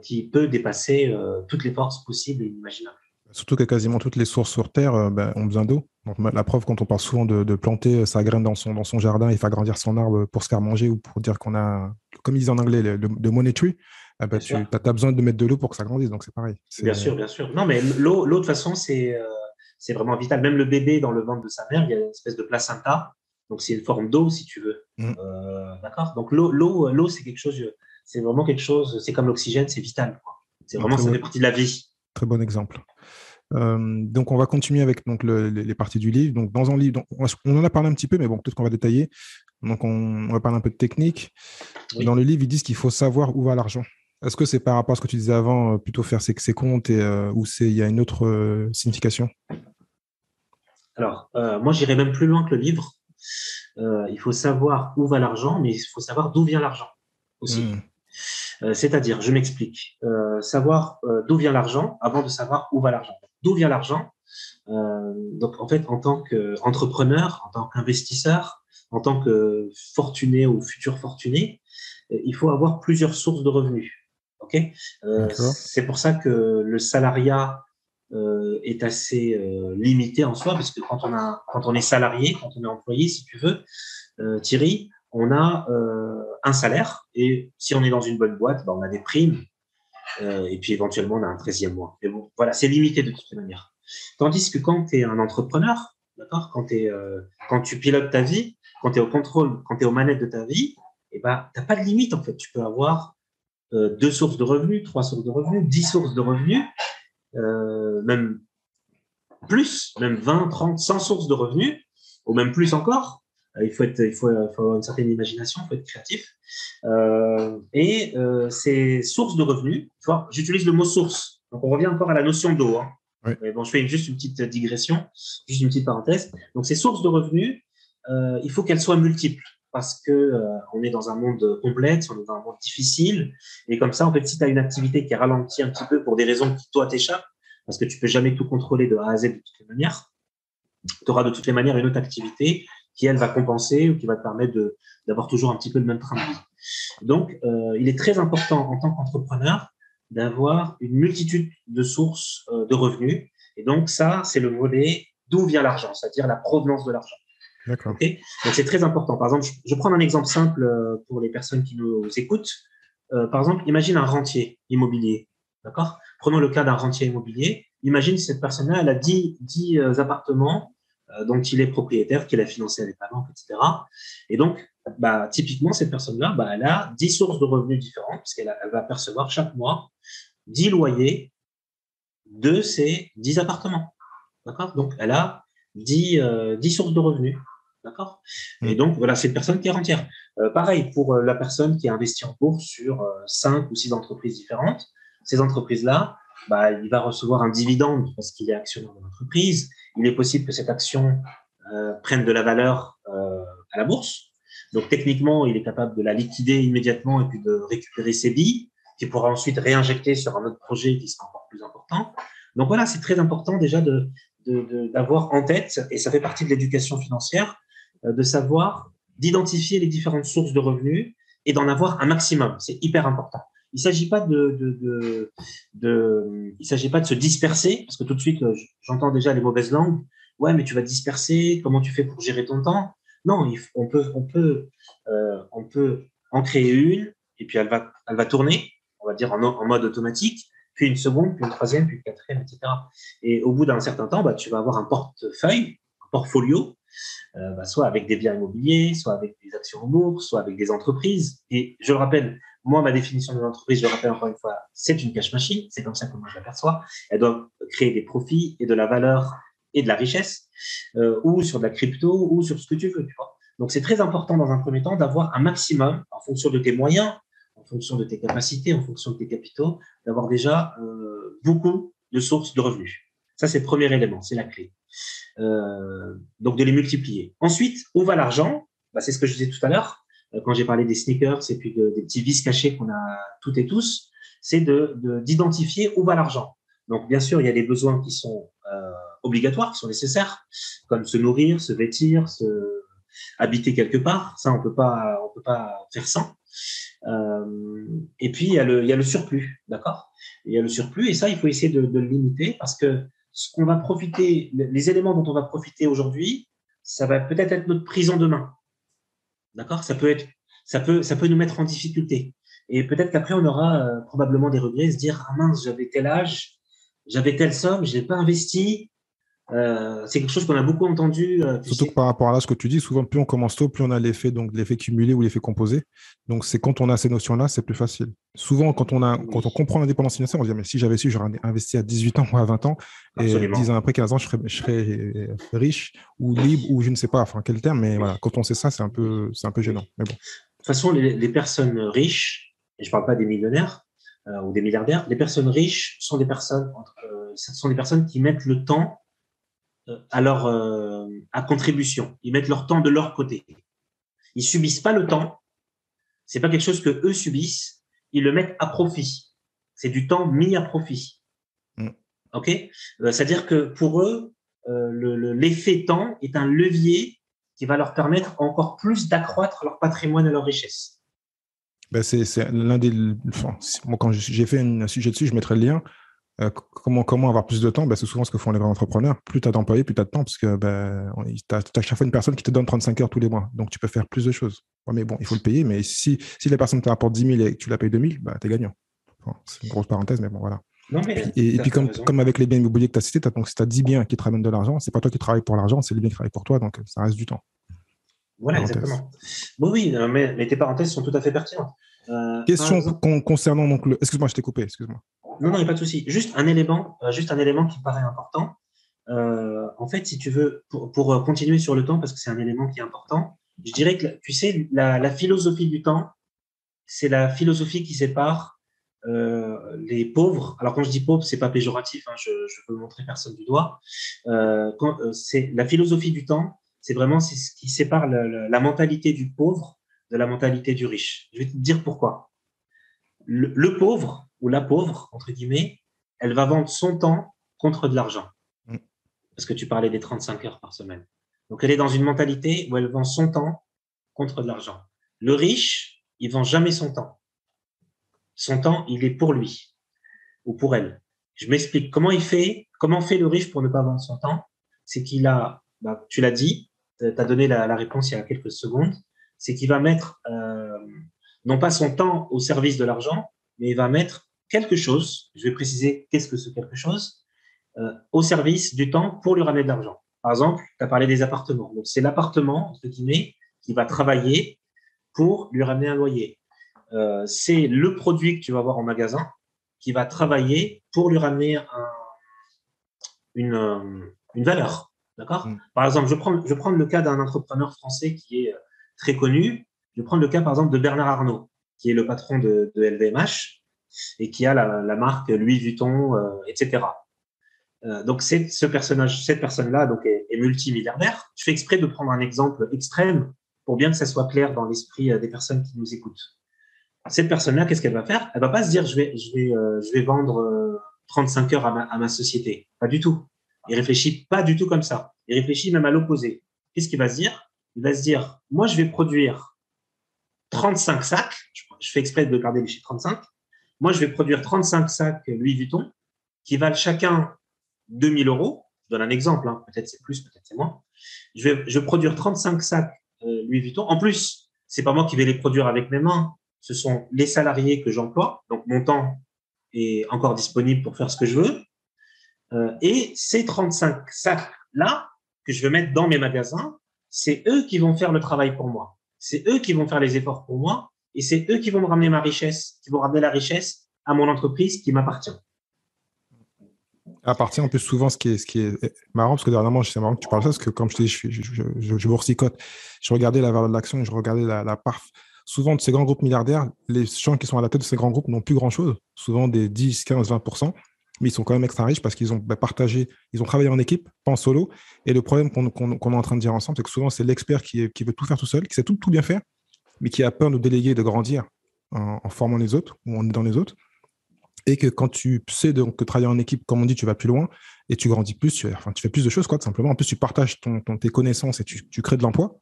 qui peut dépasser toutes les forces possibles et inimaginables. Surtout que quasiment toutes les sources sur Terre ont besoin d'eau. Donc, la preuve, quand on parle souvent de planter sa graine dans son jardin et faire grandir son arbre pour se faire manger ou pour dire qu'on a, comme ils disent en anglais, de money tree, tu as besoin de mettre de l'eau pour que ça grandisse. Donc, c'est pareil. Bien sûr, bien sûr. Non, mais l'eau, de toute façon, c'est vraiment vital. Même le bébé dans le ventre de sa mère, il y a une espèce de placenta. Donc, c'est une forme d'eau, si tu veux. D'accord. Donc, l'eau, c'est quelque chose, c'est vraiment quelque chose, c'est comme l'oxygène, c'est vital, quoi. C'est vraiment, ça fait partie de la vie. Très bon exemple. Donc, on va continuer avec donc, les parties du livre. Donc, dans un livre, donc, on en a parlé un petit peu, mais bon, peut-être qu'on va détailler. Donc, on va parler un peu de technique. Oui. Dans le livre, ils disent qu'il faut savoir où va l'argent. Est-ce que c'est par rapport à ce que tu disais avant, plutôt faire ses comptes ou il y a une autre signification? Alors, moi, j'irais même plus loin que le livre. Il faut savoir où va l'argent, mais il faut savoir d'où vient l'argent aussi. C'est-à-dire, je m'explique, savoir d'où vient l'argent avant de savoir où va l'argent. D'où vient l'argent? Donc, en fait, en tant qu'entrepreneur, en tant qu'investisseur, en tant que fortuné ou futur fortuné, il faut avoir plusieurs sources de revenus. Okay, c'est pour ça que le salariat est assez limité en soi, parce que quand on est salarié, quand on est employé, si tu veux, Thierry, on a un salaire, et si on est dans une bonne boîte, on a des primes, et puis éventuellement on a un 13e mois. Mais bon, voilà, c'est limité de toute manière. Tandis que quand tu es un entrepreneur, d'accord, quand tu pilotes ta vie, quand tu es au contrôle, quand tu es aux manettes de ta vie, tu n'as pas de limite en fait. Tu peux avoir 2 sources de revenus, 3 sources de revenus, 10 sources de revenus, même plus, même 20, 30, 100 sources de revenus, ou même plus encore. Il faut avoir une certaine imagination, il faut être créatif. Ces sources de revenus, tu vois, j'utilise le mot source. Donc, on revient encore à la notion d'eau. Hein. Oui. Mais bon, je fais juste une petite digression, juste une petite parenthèse. Donc, ces sources de revenus, il faut qu'elles soient multiples, parce que on est dans un monde complexe, on est dans un monde difficile. Et comme ça, en fait, si tu as une activité qui est ralentie un petit peu pour des raisons qui, toi, t'échappent, parce que tu peux jamais tout contrôler de A à Z de toutes les manières, tu auras de toutes les manières une autre activité qui, elle, va compenser ou qui va te permettre d'avoir toujours un petit peu le même train de vie. Donc, il est très important en tant qu'entrepreneur d'avoir une multitude de sources de revenus. Et donc, ça, c'est le volet d'où vient l'argent, c'est-à-dire la provenance de l'argent. D'accord. Okay, donc, c'est très important. Par exemple, je prends un exemple simple pour les personnes qui nous écoutent. Par exemple, imagine un rentier immobilier. D'accord ? Prenons le cas d'un rentier immobilier. Imagine cette personne-là, elle a 10 appartements dont il est propriétaire, qu'il a financé avec la banque, etc. Et donc, typiquement, cette personne-là, elle a 10 sources de revenus différentes, parce qu'elle va percevoir chaque mois 10 loyers de ces 10 appartements. D'accord ? Donc, elle a 10 sources de revenus. D'accord ? Et donc, voilà, c'est une personne qui est rentière. Pareil pour la personne qui a investi en bourse sur 5 ou 6 entreprises différentes. Ces entreprises-là, il va recevoir un dividende parce qu'il est actionnaire de l'entreprise. Il est possible que cette action prenne de la valeur à la bourse. Donc, techniquement, il est capable de la liquider immédiatement et puis de récupérer ses billes, qu'il pourra ensuite réinjecter sur un autre projet qui sera encore plus important. Donc, voilà, c'est très important déjà d'avoir en tête, et ça fait partie de l'éducation financière, de savoir, d'identifier les différentes sources de revenus et d'en avoir un maximum. C'est hyper important. Il ne s'agit pas il s'agit pas de se disperser, parce que tout de suite, j'entends déjà les mauvaises langues. Ouais, mais tu vas te disperser. Comment tu fais pour gérer ton temps? Non, on peut en créer une, et puis elle va tourner, on va dire en mode automatique. puis une seconde, puis une troisième, puis une quatrième, etc. Et au bout d'un certain temps, tu vas avoir un portefeuille, un portfolio, soit avec des biens immobiliers, soit avec des actions en bourse, soit avec des entreprises. Et je le rappelle, moi, ma définition de l'entreprise, je le rappelle encore une fois, c'est une cash machine, c'est comme ça que moi je l'aperçois. Elle doit créer des profits et de la valeur et de la richesse, ou sur de la crypto, ou sur ce que tu veux, tu vois. Donc, c'est très important dans un premier temps d'avoir un maximum, en fonction de tes moyens, en fonction de tes capacités, en fonction de tes capitaux, d'avoir déjà beaucoup de sources de revenus. Ça, c'est le premier élément, c'est la clé. Donc, de les multiplier. Ensuite, où va l'argent? C'est ce que je disais tout à l'heure, quand j'ai parlé des sneakers et puis des petits vices cachés qu'on a toutes et tous, c'est d'identifier où va l'argent. Donc, bien sûr, il y a des besoins qui sont obligatoires, qui sont nécessaires, comme se nourrir, se vêtir, habiter quelque part. Ça, on peut pas faire sans. Et puis, il y a le surplus, d'accord? Il y a le surplus, et ça, il faut essayer de le limiter, parce que ce qu'on va profiter, les éléments dont on va profiter aujourd'hui, ça va peut-être être notre prison demain, d'accord? Ça peut nous mettre en difficulté. Et peut-être qu'après, on aura probablement des regrets, se dire, ah mince, j'avais tel âge, j'avais telle somme, je l'ai pas investi. C'est quelque chose qu'on a beaucoup entendu. Surtout que par rapport à là, ce que tu dis, souvent, plus on commence tôt, plus on a l'effet, donc l'effet cumulé ou l'effet composé. Donc, c'est quand on a ces notions-là, c'est plus facile. Souvent, quand on comprend l'indépendance financière, on se dit, mais si j'avais su, j'aurais investi à 18 ans ou à 20 ans, et 10 ans après, 15 ans, je serais riche ou libre ou je ne sais pas, enfin, quel terme, mais voilà, quand on sait ça, c'est un peu gênant. Mais bon. De toute façon, les personnes riches, et je ne parle pas des millionnaires ou des milliardaires, les personnes riches sont des personnes qui mettent le temps à contribution. Ils mettent leur temps de leur côté. Ils subissent pas le temps. C'est pas quelque chose que eux subissent. Ils le mettent à profit. C'est du temps mis à profit. Ok. C'est-à-dire que pour eux, l'effet temps est un levier qui va leur permettre encore plus d'accroître leur patrimoine et leur richesse. C'est l'un des. Enfin, moi, quand j'ai fait un sujet dessus, je mettrai le lien. Comment avoir plus de temps? C'est souvent ce que font les grands entrepreneurs. Plus tu as d'employés, plus tu as de temps, parce que tu as chaque fois une personne qui te donne 35 heures tous les mois. Donc, tu peux faire plus de choses. Ouais, mais bon, il faut le payer. Mais si la personne te rapporte 10 000 et que tu la payes 2 000, tu es gagnant. Enfin, c'est une grosse parenthèse, mais bon, voilà. Non, mais et puis, comme avec les biens immobiliers que tu as cités, donc si tu as 10 biens qui te ramènent de l'argent, c'est pas toi qui travailles pour l'argent, c'est les biens qui travaillent pour toi. Donc, ça reste du temps. Voilà, exactement. Oui, mais tes parenthèses sont tout à fait pertinentes. Question concernant donc le. Excuse-moi, je t'ai coupé. Excuse-moi. Non, il n'y a pas de souci. Juste un élément qui me paraît important. En fait, si tu veux, pour continuer sur le temps, parce que c'est un élément qui est important, je dirais que, tu sais, la philosophie du temps, c'est la philosophie qui sépare les pauvres. Alors, quand je dis pauvre, c'est pas péjoratif, hein, je veux montrer personne du doigt. C'est la philosophie du temps, c'est ce qui sépare la mentalité du pauvre de la mentalité du riche. Je vais te dire pourquoi. Le pauvre ou la pauvre, entre guillemets, elle va vendre son temps contre de l'argent. Parce que tu parlais des 35 heures par semaine. Donc, elle est dans une mentalité où elle vend son temps contre de l'argent. Le riche, il vend jamais son temps. Son temps, il est pour lui ou pour elle. Je m'explique. Comment fait le riche pour ne pas vendre son temps? C'est qu'il a, tu l'as dit, tu as donné la réponse il y a quelques secondes, c'est qu'il va mettre non pas son temps au service de l'argent, mais il va mettre quelque chose, je vais préciser qu'est-ce que ce quelque chose, au service du temps pour lui ramener de l'argent. Par exemple, tu as parlé des appartements. Donc, c'est l'appartement, entre guillemets, qui va travailler pour lui ramener un loyer. C'est le produit que tu vas voir en magasin qui va travailler pour lui ramener une valeur. D'accord? Par exemple, je prends le cas d'un entrepreneur français qui est très connu. Je vais prendre le cas, par exemple, de Bernard Arnault, qui est le patron de LVMH et qui a la marque Louis Vuitton, etc. Donc, cette personne-là donc, est multimilliardaire. Je fais exprès de prendre un exemple extrême pour bien que ça soit clair dans l'esprit des personnes qui nous écoutent. Cette personne-là, qu'est-ce qu'elle va faire? Elle va pas se dire, je vais vendre 35 heures à ma société. Pas du tout. Il réfléchit pas du tout comme ça. Il réfléchit même à l'opposé. Qu'est-ce qu'il va se dire? Il va se dire, moi, je vais produire 35 sacs. Je fais exprès de garder les chiffres 35. Moi, je vais produire 35 sacs Louis Vuitton qui valent chacun 2 000 euros. Je donne un exemple, hein. Peut-être c'est plus, peut-être c'est moins. Je vais produire 35 sacs Louis Vuitton. En plus, c'est pas moi qui vais les produire avec mes mains. Ce sont les salariés que j'emploie. Donc, mon temps, est encore disponible pour faire ce que je veux. Et ces 35 sacs-là que je veux mettre dans mes magasins, c'est eux qui vont faire le travail pour moi. C'est eux qui vont faire les efforts pour moi et c'est eux qui vont me ramener ma richesse, qui vont ramener la richesse à mon entreprise qui m'appartient. Appartient en plus souvent ce qui est marrant, parce que dernièrement, c'est marrant que tu parles de ça, parce que comme je te dis, je vous recycote. Je regardais la valeur de l'action et je regardais la part. Souvent, de ces grands groupes milliardaires, les gens qui sont à la tête de ces grands groupes n'ont plus grand-chose, souvent des 10, 15, 20%, mais ils sont quand même extra riches parce qu'ils ont partagé, ils ont travaillé en équipe, pas en solo. Et le problème qu'on est en train de dire ensemble, c'est que souvent, c'est l'expert qui veut tout faire tout seul, qui sait tout bien faire, mais qui a peur de déléguer, de grandir en formant les autres ou en aidant les autres. Et que quand tu sais donc, que travailler en équipe, comme on dit, tu vas plus loin et tu grandis plus, tu fais plus de choses, quoi, tout simplement. En plus, tu partages tes connaissances et tu crées de l'emploi.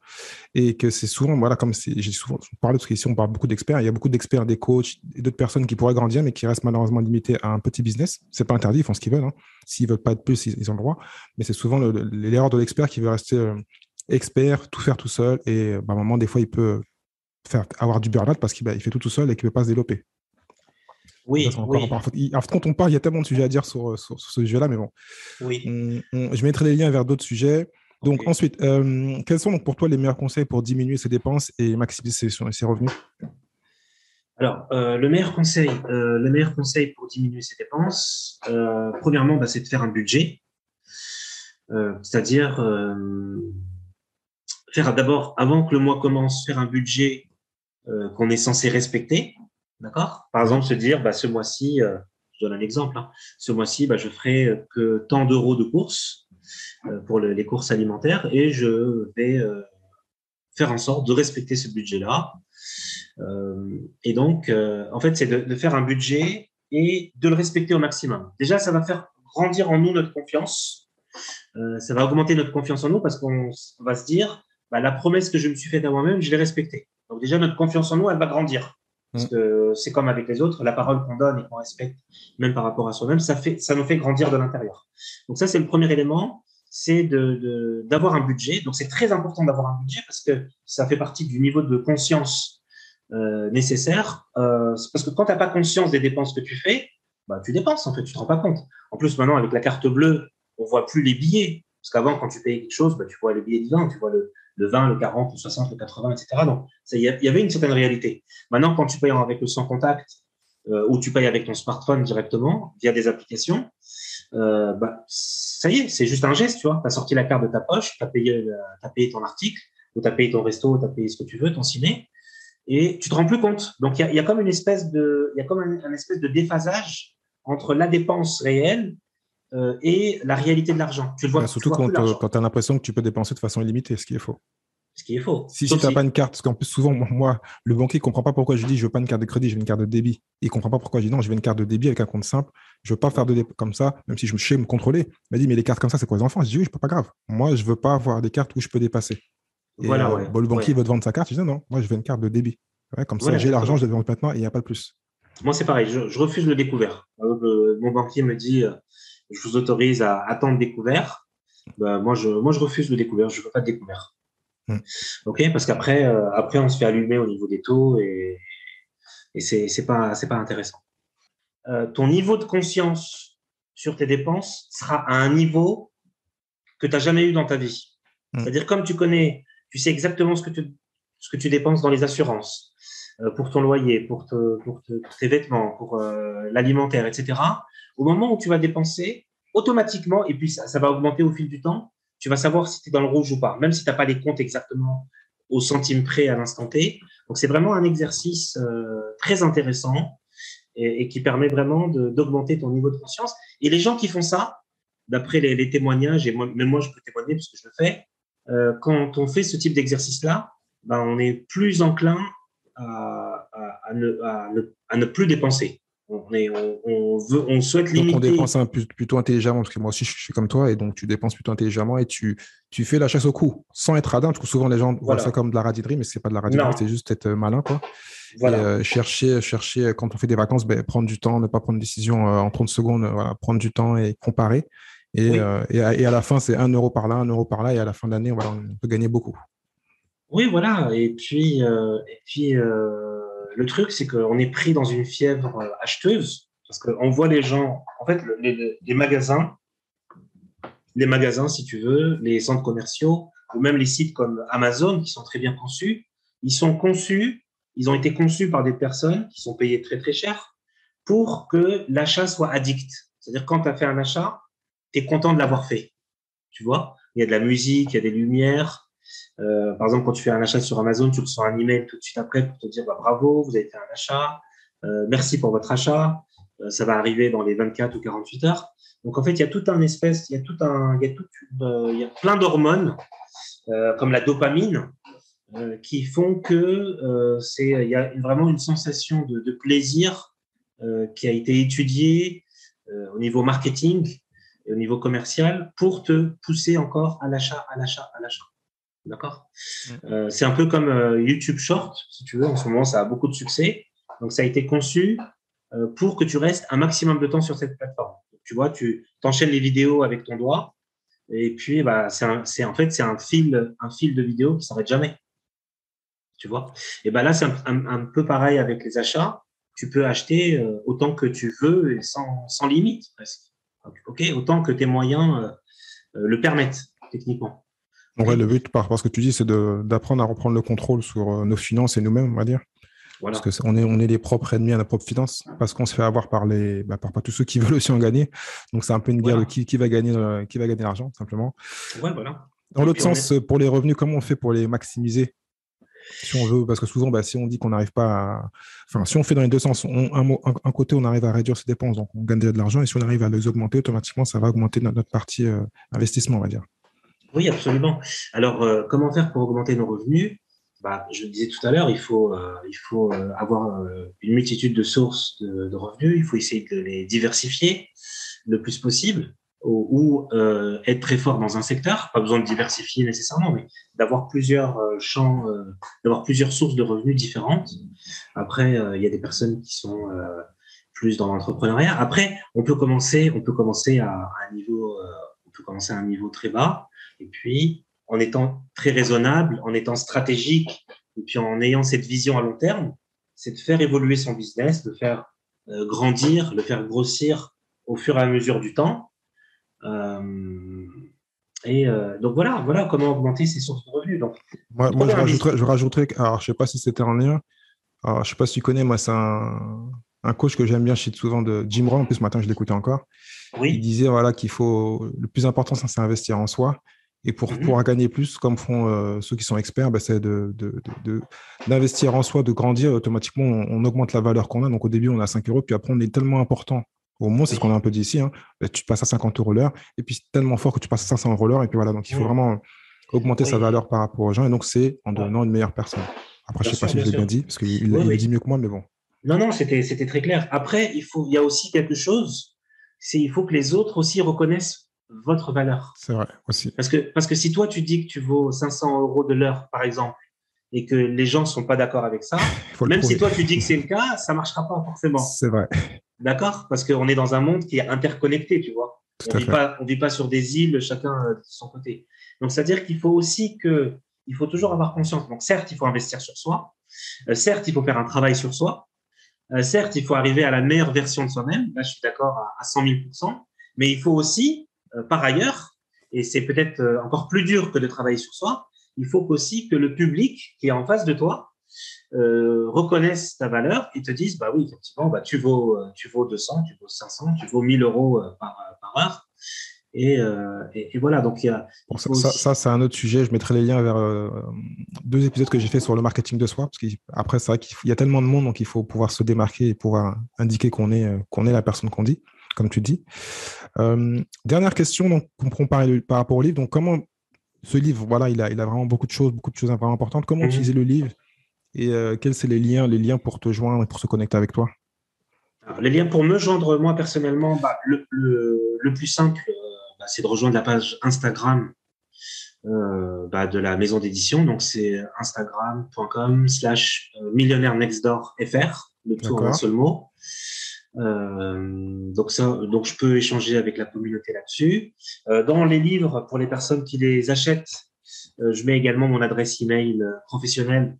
Et que c'est souvent, voilà, comme j'ai souvent parlé, parce qu'ici, on parle beaucoup d'experts. Il y a beaucoup d'experts, des coachs et d'autres personnes qui pourraient grandir, mais qui restent malheureusement limitées à un petit business. C'est pas interdit, ils font ce qu'ils veulent. Hein. S'ils veulent pas être plus, ils ont le droit. Mais c'est souvent l'erreur de l'expert qui veut rester expert, tout faire tout seul. Et à un moment, des fois, il peut avoir du burn-out parce qu'il fait tout seul et qu'il ne peut pas se développer. Oui, oui. Quand on parle, il y a tellement de sujets à dire sur ce sujet-là, mais bon. Oui. Je mettrai les liens vers d'autres sujets. Donc, ensuite, quels sont donc, pour toi les meilleurs conseils pour diminuer ses dépenses et maximiser ses revenus? Alors, le meilleur conseil pour diminuer ses dépenses, premièrement, c'est de faire un budget. C'est-à-dire faire d'abord, avant que le mois commence, faire un budget qu'on est censé respecter. D'accord? Par exemple, se dire, ce mois-ci, je donne un exemple, hein, ce mois-ci, je ferai que tant d'euros de courses pour les courses alimentaires et je vais faire en sorte de respecter ce budget-là. Et donc, en fait, c'est de faire un budget et de le respecter au maximum. Déjà, ça va faire grandir en nous notre confiance. Ça va augmenter notre confiance en nous parce qu'on va se dire, la promesse que je me suis faite à moi-même, je l'ai respectée. Donc déjà, notre confiance en nous, elle va grandir. Parce que c'est comme avec les autres, la parole qu'on donne et qu'on respecte, même par rapport à soi-même, ça nous fait grandir de l'intérieur. Donc ça, c'est le premier élément, c'est d'avoir un budget. Donc c'est très important d'avoir un budget parce que ça fait partie du niveau de conscience nécessaire. Parce que quand tu n'as pas conscience des dépenses que tu fais, tu dépenses en fait, tu te rends pas compte. En plus, maintenant, avec la carte bleue, on voit plus les billets. Parce qu'avant, quand tu payais quelque chose, tu vois les billets de 20, tu vois le 20, le 40, le 60, le 80, etc. Donc, il y avait une certaine réalité. Maintenant, quand tu payes avec le sans contact ou tu payes avec ton smartphone directement via des applications, ça y est, c'est juste un geste, tu vois. Tu as sorti la carte de ta poche, tu as payé ton article, ou tu as payé ton resto, ou tu as payé ce que tu veux, ton ciné, et tu te rends plus compte. Donc, il y a comme une espèce de, un espèce de déphasage entre la dépense réelle et la réalité de l'argent. Tu le vois, surtout quand tu as l'impression que tu peux dépenser de façon illimitée, ce qui est faux. Ce qui est faux. Si tu n'as pas une carte, parce qu'en plus, souvent, moi, le banquier ne comprend pas pourquoi je dis je ne veux pas une carte de crédit, je veux une carte de débit. Il ne comprend pas pourquoi je dis non, je veux une carte de débit avec un compte simple. Je ne veux pas faire de dépôt comme ça, même si je sais me contrôler. Il m'a dit, mais les cartes comme ça, c'est pour les enfants. Je dis oui, pas grave. Moi, je ne veux pas avoir des cartes où je peux dépasser. Et le banquier veut te vendre sa carte. Je dis non, moi, je veux une carte de débit. Comme ça, j'ai l'argent, je le vends maintenant et il n'y a pas de plus. Moi, c'est pareil. Je refuse le découvert. Mon banquier me dit je vous autorise à attendre découvert. Moi, je refuse le découvert. Je ne veux pas de découvert. OK, parce qu'après, on se fait allumer au niveau des taux et c'est pas intéressant. Ton niveau de conscience sur tes dépenses sera à un niveau que tu n'as jamais eu dans ta vie. C'est-à-dire, comme tu sais exactement ce que tu dépenses dans les assurances, pour ton loyer, pour tes vêtements, pour l'alimentaire, etc. Au moment où tu vas dépenser, automatiquement, et puis ça va augmenter au fil du temps, tu vas savoir si tu es dans le rouge ou pas, même si tu n'as pas les comptes exactement au centime près à l'instant T. Donc, c'est vraiment un exercice très intéressant et qui permet vraiment d'augmenter ton niveau de conscience. Et les gens qui font ça, d'après les témoignages, et même moi, je peux témoigner parce que je le fais, quand on fait ce type d'exercice-là, on est plus enclin à ne plus dépenser. On souhaite limiter. Donc on dépense plutôt intelligemment, parce que moi aussi je suis comme toi, et donc tu dépenses plutôt intelligemment et tu fais la chasse au coût sans être radin, parce que souvent les gens voient ça comme de la radinerie, mais c'est pas de la radinerie, c'est juste être malin, quoi. Voilà. Et chercher quand on fait des vacances, prendre du temps, ne pas prendre une décision en 30 secondes, prendre du temps et comparer. Et à la fin, c'est 1 euro par là, 1 euro par là, et à la fin de l'année, on peut gagner beaucoup. Oui, voilà. Et puis le truc, c'est qu'on est pris dans une fièvre acheteuse. Parce qu'on voit les gens, en fait, les magasins, si tu veux, les centres commerciaux, ou même les sites comme Amazon, qui sont très bien conçus, ils ont été conçus par des personnes qui sont payées très, très cher pour que l'achat soit addict. C'est-à-dire, quand tu as fait un achat, tu es content de l'avoir fait. Tu vois, il y a de la musique, il y a des lumières. Par exemple, quand tu fais un achat sur Amazon, tu reçois un email tout de suite après pour te dire bravo, vous avez fait un achat, merci pour votre achat. Ça va arriver dans les 24 ou 48 heures. Donc en fait, il y a tout un espèce, il y a plein d'hormones comme la dopamine qui font que il y a vraiment une sensation de plaisir qui a été étudiée au niveau marketing et au niveau commercial pour te pousser encore à l'achat. D'accord. C'est un peu comme YouTube Short, si tu veux. En ce moment, ça a beaucoup de succès. Donc, ça a été conçu pour que tu restes un maximum de temps sur cette plateforme. Donc, tu vois, tu enchaînes les vidéos avec ton doigt et puis c'est un fil de vidéos qui s'arrête jamais. Tu vois. Et là, c'est un peu pareil avec les achats. Tu peux acheter autant que tu veux et sans limite presque. Ok, autant que tes moyens le permettent techniquement. Ouais, le but, par ce que tu dis, c'est d'apprendre à reprendre le contrôle sur nos finances et nous-mêmes, on va dire. Voilà. Parce qu'on est les propres ennemis à nos propres finances, parce qu'on se fait avoir par par tous ceux qui veulent aussi en gagner. Donc, c'est un peu une guerre de qui va gagner l'argent, simplement. Ouais, voilà. Dans l'autre sens, pour les revenus, comment on fait pour les maximiser? Si on veut, parce que souvent, si on dit qu'on n'arrive pas à... Enfin, si on fait dans les deux sens, un côté, on arrive à réduire ses dépenses, donc on gagne déjà de l'argent, et si on arrive à les augmenter, automatiquement, ça va augmenter notre partie investissement, on va dire. Oui, absolument. Alors, comment faire pour augmenter nos revenus? Je le disais tout à l'heure, il faut avoir une multitude de sources de revenus. Il faut essayer de les diversifier le plus possible ou être très fort dans un secteur. Pas besoin de diversifier nécessairement, mais d'avoir plusieurs champs, d'avoir plusieurs sources de revenus différentes. Après, il y a des personnes qui sont plus dans l'entrepreneuriat. Après, on peut commencer à un niveau, on peut commencer à un niveau très bas. Et puis, en étant très raisonnable, en étant stratégique, et puis en ayant cette vision à long terme, c'est de faire évoluer son business, de faire grandir, de faire grossir au fur et à mesure du temps. Donc voilà comment augmenter ses sources de revenus. Donc, moi je rajouterais, alors je sais pas si c'était en lien, alors je sais pas si tu connais, moi c'est un coach que j'aime bien, je cite souvent de Jim Rohn, en plus ce matin je l'écoutais encore. oui. Il disait voilà, qu'il faut, le plus important c'est investir en soi. Et pour pouvoir gagner plus, comme font ceux qui sont experts, c'est d'investir en soi, de grandir. Automatiquement, on augmente la valeur qu'on a. Donc, au début, on a 5 euros, puis après, on est tellement important. Au moins, c'est ce qu'on a un peu dit ici. Hein. Tu passes à 50 euros l'heure, et puis c'est tellement fort que tu passes à 500 euros l'heure. Et puis voilà, donc il faut vraiment augmenter sa valeur par rapport aux gens. Et donc, c'est en devenant une meilleure personne. Après, je ne sais pas si je l'ai bien dit, parce qu'il le dit mieux que moi, mais bon. Non, c'était très clair. Après, il y a aussi quelque chose, il faut que les autres aussi reconnaissent votre valeur. C'est vrai, aussi. Parce que si toi, tu dis que tu vaux 500 euros de l'heure, par exemple, et que les gens ne sont pas d'accord avec ça, même si toi, tu dis que c'est le cas, ça ne marchera pas forcément. C'est vrai. D'accord? Parce qu'on est dans un monde qui est interconnecté, tu vois. On ne vit pas sur des îles, chacun de son côté. Donc, c'est-à-dire qu'il faut aussi il faut toujours avoir conscience. Donc, certes, il faut investir sur soi. Certes, il faut faire un travail sur soi. Certes, il faut arriver à la meilleure version de soi-même. Là, je suis d'accord à 100 000%. Mais il faut aussi, par ailleurs, et c'est peut-être encore plus dur que de travailler sur soi, il faut aussi que le public qui est en face de toi reconnaisse ta valeur et te dise, oui, effectivement, tu vaux 200, tu vaux 500, tu vaux 1000 euros par heure. Et voilà, donc il y a. Ça, c'est un autre sujet. Je mettrai les liens vers 2 épisodes que j'ai fait sur le marketing de soi. Parce qu'après, c'est vrai qu'il y a tellement de monde, donc il faut pouvoir se démarquer et pouvoir indiquer qu'on est la personne qu'on dit, comme tu dis. Dernière question, donc, on parle par rapport au livre. Donc, comment ce livre, voilà, il a vraiment beaucoup de choses vraiment importantes. Comment utiliser le livre et quels sont les liens pour te joindre et pour se connecter avec toi? Alors, les liens pour me joindre, moi, personnellement, le plus simple, c'est de rejoindre la page Instagram de la maison d'édition. Donc, c'est instagram.com/millionnaire-nextdoor.fr, le tout en un seul mot. Donc je peux échanger avec la communauté là-dessus. Dans les livres, pour les personnes qui les achètent, je mets également mon adresse email professionnelle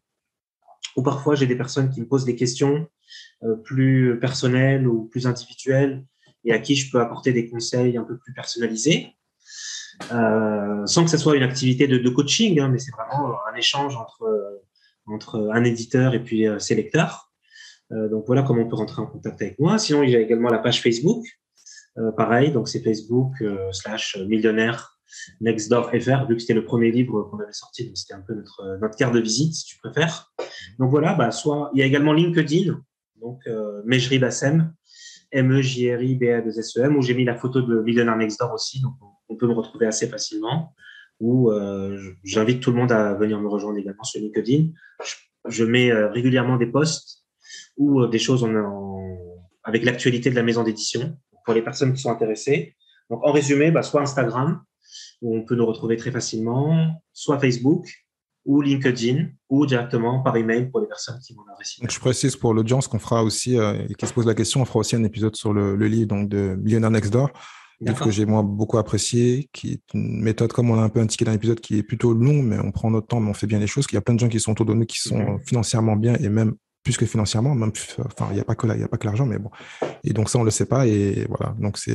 ou parfois j'ai des personnes qui me posent des questions plus personnelles ou plus individuelles et à qui je peux apporter des conseils un peu plus personnalisés, sans que ce soit une activité de coaching, hein, mais c'est vraiment un échange entre un éditeur et puis ses lecteurs. Donc voilà comment on peut rentrer en contact avec moi. Sinon, il y a également la page Facebook. Pareil, donc c'est Facebook /millionnaire Nextdoor FR, vu que c'était le premier livre qu'on avait sorti, donc c'était un peu notre carte de visite, si tu préfères. Donc voilà, soit il y a également LinkedIn, donc Mejri Bassem, MEJRIBA2SEM, où j'ai mis la photo de Millionnaire Nextdoor aussi, donc on peut me retrouver assez facilement. Où j'invite tout le monde à venir me rejoindre également sur LinkedIn. Je mets régulièrement des posts ou des choses avec l'actualité de la maison d'édition pour les personnes qui sont intéressées. Donc, en résumé, soit Instagram, où on peut nous retrouver très facilement, soit Facebook, ou LinkedIn, ou directement par email pour les personnes qui m'en adressent. Donc, je précise pour l'audience qu'on fera aussi, et qui se pose la question, on fera aussi un épisode sur le livre donc, de Millionnaire Nextdoor, livre que j'ai moi beaucoup apprécié, qui est une méthode, comme on l'a un peu indiqué dans l'épisode, qui est plutôt long, mais on prend notre temps, mais on fait bien les choses. Il y a plein de gens qui sont autour de nous qui sont financièrement bien et même plus que financièrement, même, enfin, il n'y a pas que l'argent, mais bon. Et donc ça, on le sait pas. Et voilà. Donc c'est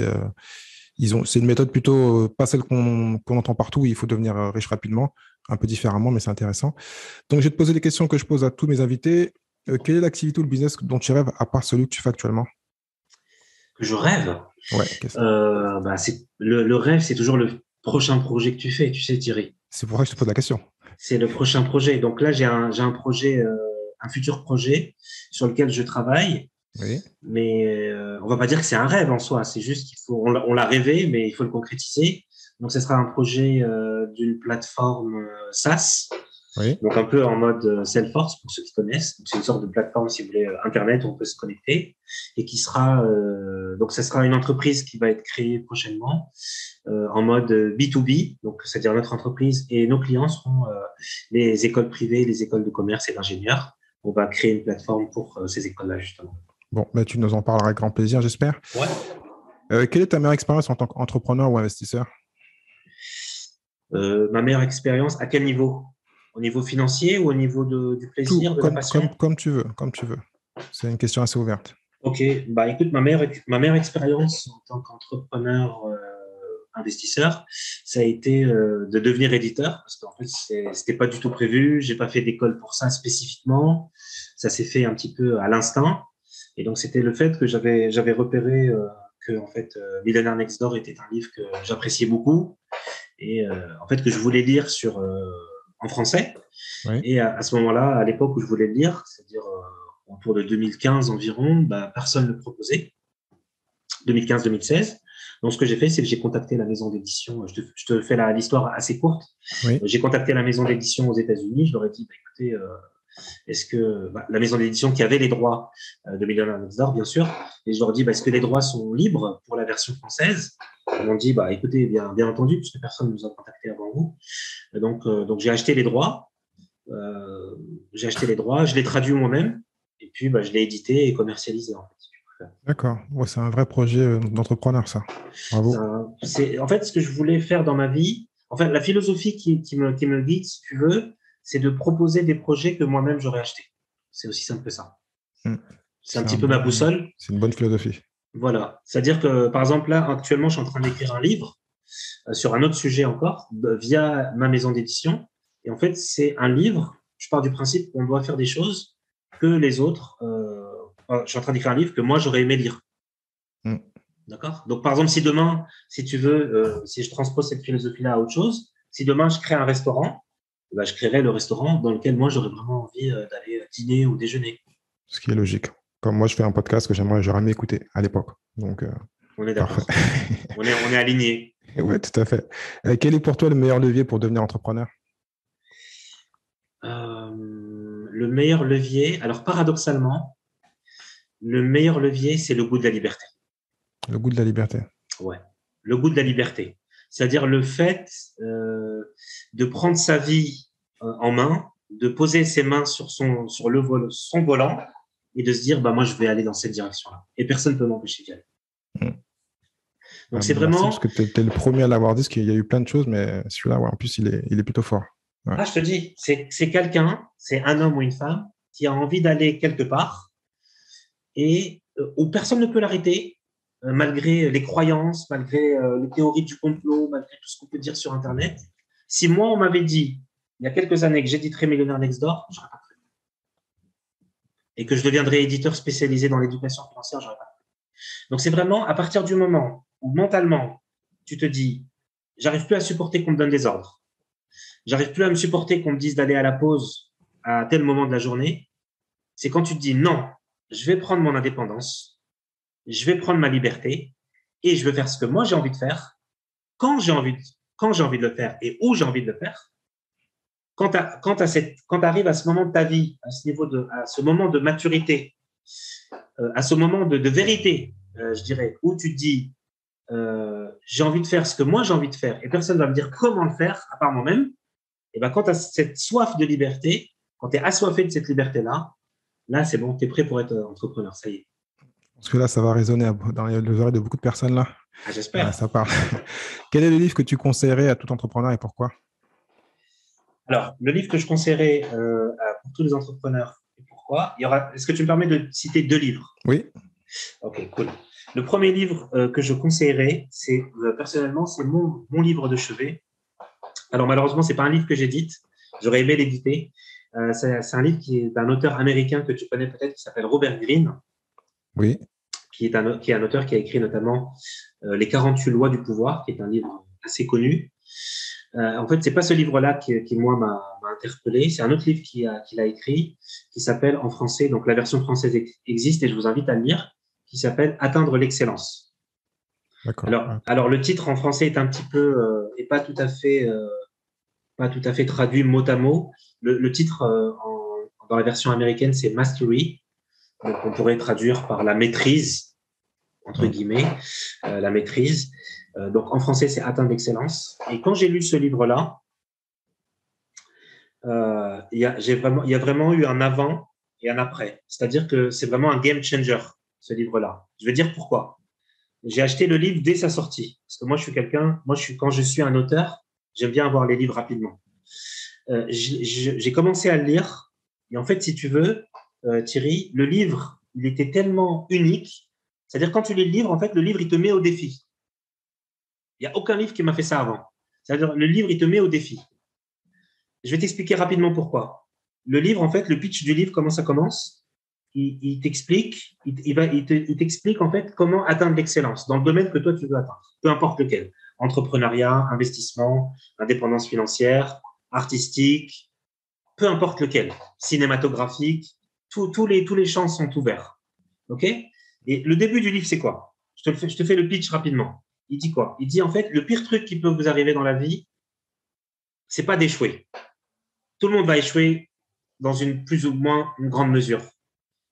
une méthode plutôt pas celle qu'on entend partout. Où il faut devenir riche rapidement, un peu différemment, mais c'est intéressant. Donc je vais te poser des questions que je pose à tous mes invités. Quelle est l'activité ou le business dont tu rêves à part celui que tu fais actuellement? Que je rêve. Ouais. Le rêve, c'est toujours le prochain projet que tu fais. Tu sais, Thierry. C'est pour ça que je te pose la question. C'est le prochain projet. Donc là, j'ai un projet. Un futur projet sur lequel je travaille, oui. Mais on va pas dire que c'est un rêve en soi, c'est juste on l'a rêvé, mais il faut le concrétiser. Donc, ce sera un projet d'une plateforme SaaS, oui. Donc un peu en mode Salesforce pour ceux qui connaissent. C'est une sorte de plateforme, si vous voulez, Internet où on peut se connecter et qui sera donc ça sera une entreprise qui va être créée prochainement en mode B2B, donc c'est-à-dire notre entreprise et nos clients seront les écoles privées, les écoles de commerce et d'ingénieurs. On va créer une plateforme pour ces écoles-là justement. Bon, ben, tu nous en parleras avec grand plaisir, j'espère. Ouais. Quelle est ta meilleure expérience en tant qu'entrepreneur ou investisseur? Ma meilleure expérience, à quel niveau? Au niveau financier ou au niveau du plaisir, de la passion? Comme tu veux, comme tu veux. C'est une question assez ouverte. Ok, bah écoute, ma meilleure expérience en tant qu'entrepreneur investisseur, ça a été de devenir éditeur, parce qu'en fait, c'était pas du tout prévu. J'ai pas fait d'école pour ça spécifiquement. Ça s'est fait un petit peu à l'instinct. Et donc, c'était le fait que j'avais repéré que en fait, Millionnaire Nextdoor était un livre que j'appréciais beaucoup et en fait que je voulais lire en français. Oui. Et à ce moment-là, à l'époque où je voulais le lire, c'est-à-dire autour de 2015 environ, bah, personne ne le proposait. 2015-2016. Donc, ce que j'ai fait, c'est que j'ai contacté la maison d'édition. Je te fais l'histoire assez courte. Oui. J'ai contacté la maison d'édition aux États-Unis. Je leur ai dit, bah, écoutez, est-ce que la maison d'édition qui avait les droits de Millionnaire Nextdoor, bien sûr, et je leur dis, est-ce que les droits sont libres pour la version française? Ils m'ont dit, écoutez, bien entendu, puisque personne ne nous a contacté avant vous. Donc j'ai acheté les droits. Je l'ai traduit moi-même, et puis je l'ai édité et commercialisé en fait. D'accord. Ouais, c'est un vrai projet d'entrepreneur, ça. Bravo. C'est en fait ce que je voulais faire dans ma vie. En fait, la philosophie qui me guide, si tu veux, c'est de proposer des projets que moi-même j'aurais achetés. C'est aussi simple que ça. C'est un petit peu ma boussole. C'est une bonne philosophie. Voilà. C'est-à-dire que, par exemple, là, actuellement, je suis en train d'écrire un livre sur un autre sujet encore, via ma maison d'édition. Et en fait, c'est un livre. Je pars du principe qu'on doit faire des choses que les autres. Je suis en train d'écrire un livre que moi, j'aurais aimé lire. D'accord? Donc, par exemple, si demain, si tu veux, si je transpose cette philosophie-là à autre chose, si demain, je crée un restaurant, je créerai le restaurant dans lequel moi, j'aurais vraiment envie d'aller dîner ou déjeuner. Ce qui est logique. Comme moi, je fais un podcast que j'aurais aimé écouter à l'époque. Donc, on est d'accord. on est alignés. Oui, tout à fait. Quel est pour toi le meilleur levier pour devenir entrepreneur? Le meilleur levier, alors paradoxalement, le meilleur levier, c'est le goût de la liberté. Le goût de la liberté. Ouais, le goût de la liberté. C'est-à-dire le fait de prendre sa vie en main, de poser ses mains sur son volant et de se dire, moi, je vais aller dans cette direction-là. Et personne ne peut m'empêcher d'y aller. Donc, c'est vraiment… Parce que tu es le premier à l'avoir dit, parce qu'il y a eu plein de choses, mais celui-là, en plus, il est plutôt fort. Ouais. Je te dis, c'est quelqu'un, c'est un homme ou une femme qui a envie d'aller quelque part et où personne ne peut l'arrêter, malgré les croyances, malgré les théories du complot, malgré tout ce qu'on peut dire sur Internet. Si moi, on m'avait dit, il y a quelques années, que j'éditerais Millionnaire Next Door, je n'aurais pas cru. Et que je deviendrais éditeur spécialisé dans l'éducation financière, je n'aurais pas cru. Donc, c'est vraiment à partir du moment où mentalement, tu te dis, j'arrive plus à supporter qu'on me donne des ordres. J'arrive plus à me supporter qu'on me dise d'aller à la pause à tel moment de la journée. C'est quand tu te dis, non, je vais prendre mon indépendance, je vais prendre ma liberté et je vais faire ce que moi j'ai envie de faire, quand j'ai envie de le faire et où j'ai envie de le faire. Quand tu arrives à ce moment de ta vie, à ce moment de maturité, à ce moment de vérité, je dirais, où tu te dis, j'ai envie de faire ce que moi j'ai envie de faire et personne ne va me dire comment le faire à part moi-même, et ben quand tu as cette soif de liberté, quand tu es assoiffé de cette liberté-là, là, c'est bon, tu es prêt pour être entrepreneur, ça y est. Parce que là, ça va résonner dans les oreilles de beaucoup de personnes là. Ah, j'espère. Ça parle. Quel est le livre que tu conseillerais à tout entrepreneur et pourquoi? Alors, le livre que je conseillerais pour tous les entrepreneurs, et pourquoi est-ce que tu me permets de citer 2 livres? Oui. Ok, cool. Le premier livre que je conseillerais, c'est personnellement, c'est mon livre de chevet. Alors, malheureusement, ce n'est pas un livre que j'édite. J'aurais aimé l'éditer. C'est un livre qui est d'un auteur américain que tu connais peut-être, qui s'appelle Robert Greene. Oui. Qui est un auteur qui a écrit notamment Les 48 lois du pouvoir, qui est un livre assez connu. En fait, c'est pas ce livre-là qui moi, m'a interpellé. C'est un autre livre qu'il a écrit, qui s'appelle en français, donc la version française existe et je vous invite à le lire, qui s'appelle Atteindre l'excellence. D'accord. Alors, le titre en français est un petit peu, et pas tout à fait traduit mot à mot. Le titre dans la version américaine, c'est Mastery. Donc, on pourrait traduire par la maîtrise, entre guillemets, la maîtrise. Donc, en français, c'est Atteindre l'excellence. Et quand j'ai lu ce livre-là, il y a vraiment eu un avant et un après. C'est-à-dire que c'est vraiment un game changer, ce livre-là. Je vais dire pourquoi. J'ai acheté le livre dès sa sortie. Parce que moi, quand je suis un auteur, j'aime bien avoir les livres rapidement. J'ai commencé à le lire. Et en fait, si tu veux, Thierry, le livre, il était tellement unique. C'est-à-dire, quand tu lis le livre, en fait, le livre, il te met au défi. Il n'y a aucun livre qui m'a fait ça avant. C'est-à-dire, le livre, il te met au défi. Je vais t'expliquer rapidement pourquoi. Le livre, en fait, le pitch du livre, comment ça commence? Il t'explique, il t'explique, en fait, comment atteindre l'excellence dans le domaine que toi, tu veux atteindre. Peu importe lequel. Entrepreneuriat, investissement, indépendance financière, artistique, peu importe lequel. Cinématographique, tous les champs sont ouverts. OK? Et le début du livre, c'est quoi? Je te fais le pitch rapidement. Il dit quoi? Il dit, en fait, le pire truc qui peut vous arriver dans la vie, c'est pas d'échouer. Tout le monde va échouer dans une plus ou moins une grande mesure.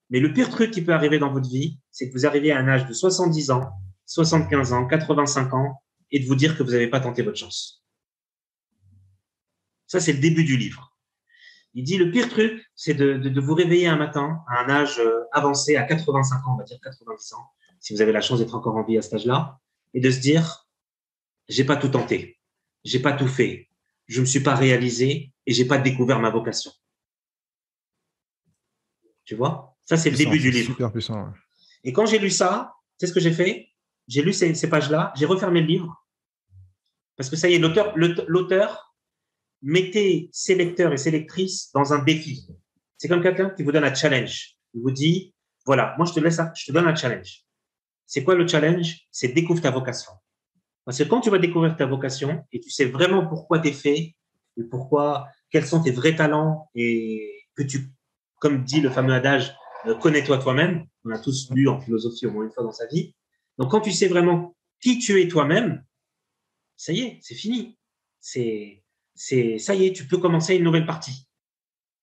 Mais le pire truc qui peut arriver dans votre vie, c'est que vous arrivez à un âge de 70 ans, 75 ans, 85 ans, et de vous dire que vous n'avez pas tenté votre chance. Ça, c'est le début du livre. Il dit, le pire truc, c'est de vous réveiller un matin à un âge avancé, à 85 ans, on va dire 90 ans, si vous avez la chance d'être encore en vie à cet âge-là, et de se dire, j'ai pas tout tenté, j'ai pas tout fait, je me suis pas réalisé et j'ai pas découvert ma vocation. Tu vois? Ça, c'est le début du livre. Super puissant. Ouais. Et quand j'ai lu ça, c'est ce que j'ai fait. J'ai lu ces pages-là, j'ai refermé le livre. Parce que ça y est, l'auteur mettait ses lecteurs et ses lectrices dans un défi. C'est comme quelqu'un qui vous donne un challenge. Il vous dit, voilà, moi je te donne un challenge. C'est quoi le challenge? C'est découvre ta vocation. Parce que quand tu vas découvrir ta vocation et tu sais vraiment pourquoi tu es fait et quels sont tes vrais talents et que tu, comme dit le fameux adage, connais-toi toi-même. On a tous lu en philosophie au moins une fois dans sa vie. Donc, quand tu sais vraiment qui tu es toi-même, ça y est, c'est fini. Ça y est, tu peux commencer une nouvelle partie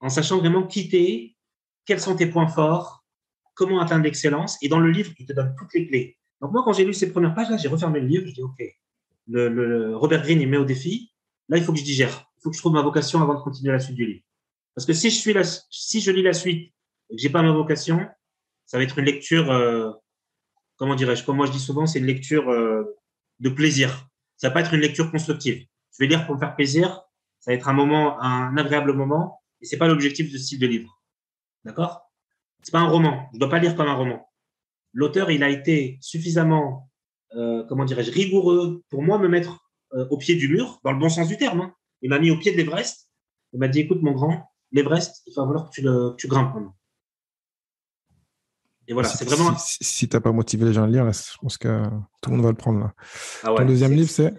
en sachant vraiment qui t'es, quels sont tes points forts, comment atteindre l'excellence. Et dans le livre, il te donne toutes les clés. Donc, moi, quand j'ai lu ces premières pages-là, j'ai refermé le livre. Je dis, OK, le Robert Greene, il met au défi. Là, il faut que je digère. Il faut que je trouve ma vocation avant de continuer la suite du livre. Parce que si je lis la suite et que j'ai pas ma vocation, ça va être une lecture, comment dirais-je, comme moi je dis souvent, c'est une lecture de plaisir. Ça va pas être une lecture constructive. Je vais lire pour me faire plaisir. Ça va être un agréable moment, et c'est pas l'objectif de ce style de livre. D'accord? C'est pas un roman. Je ne dois pas lire comme un roman. L'auteur, il a été suffisamment, comment dirais-je, rigoureux pour moi me mettre au pied du mur, dans le bon sens du terme. Hein. Il m'a mis au pied de l'Everest. Il m'a dit, écoute, mon grand, l'Everest, il va falloir que tu grimpes. Et voilà, c'est vraiment. Si tu n'as pas motivé les gens à le lire, là, je pense que tout le monde va le prendre. Là. Ah ouais, ton deuxième livre, c'est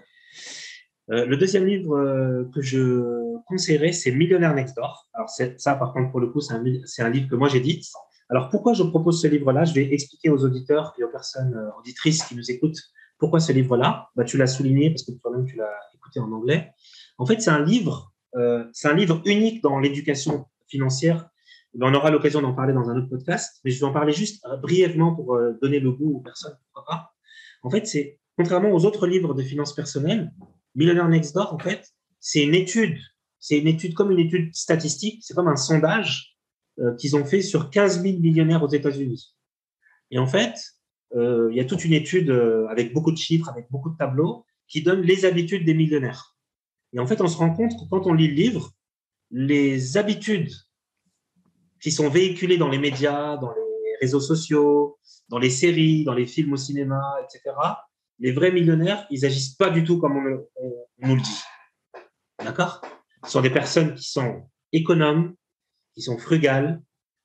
le deuxième livre que je conseillerais, c'est Millionaire Next Door. Alors, ça, par contre, pour le coup, c'est un livre que moi j'édite. Alors, pourquoi je propose ce livre-là? Je vais expliquer aux auditeurs et aux personnes auditrices qui nous écoutent pourquoi ce livre-là. Bah, tu l'as souligné parce que toi-même, tu l'as écouté en anglais. En fait, c'est un livre unique dans l'éducation financière. On aura l'occasion d'en parler dans un autre podcast, mais je vais en parler juste brièvement pour donner le goût aux personnes. Pourquoi pas. En fait, c'est contrairement aux autres livres de finances personnelles, Millionaire Next Door, en fait, c'est une étude comme une étude statistique, c'est comme un sondage qu'ils ont fait sur 15 000 millionnaires aux États-Unis. Et en fait, il y a toute une étude avec beaucoup de chiffres, avec beaucoup de tableaux, qui donne les habitudes des millionnaires. Et en fait, on se rend compte que quand on lit le livre, les habitudes qui sont véhiculées dans les médias, dans les réseaux sociaux, dans les séries, dans les films au cinéma, etc., les vrais millionnaires, ils agissent pas du tout comme on nous le dit. D'accord? Ce sont des personnes qui sont économes, qui sont frugales,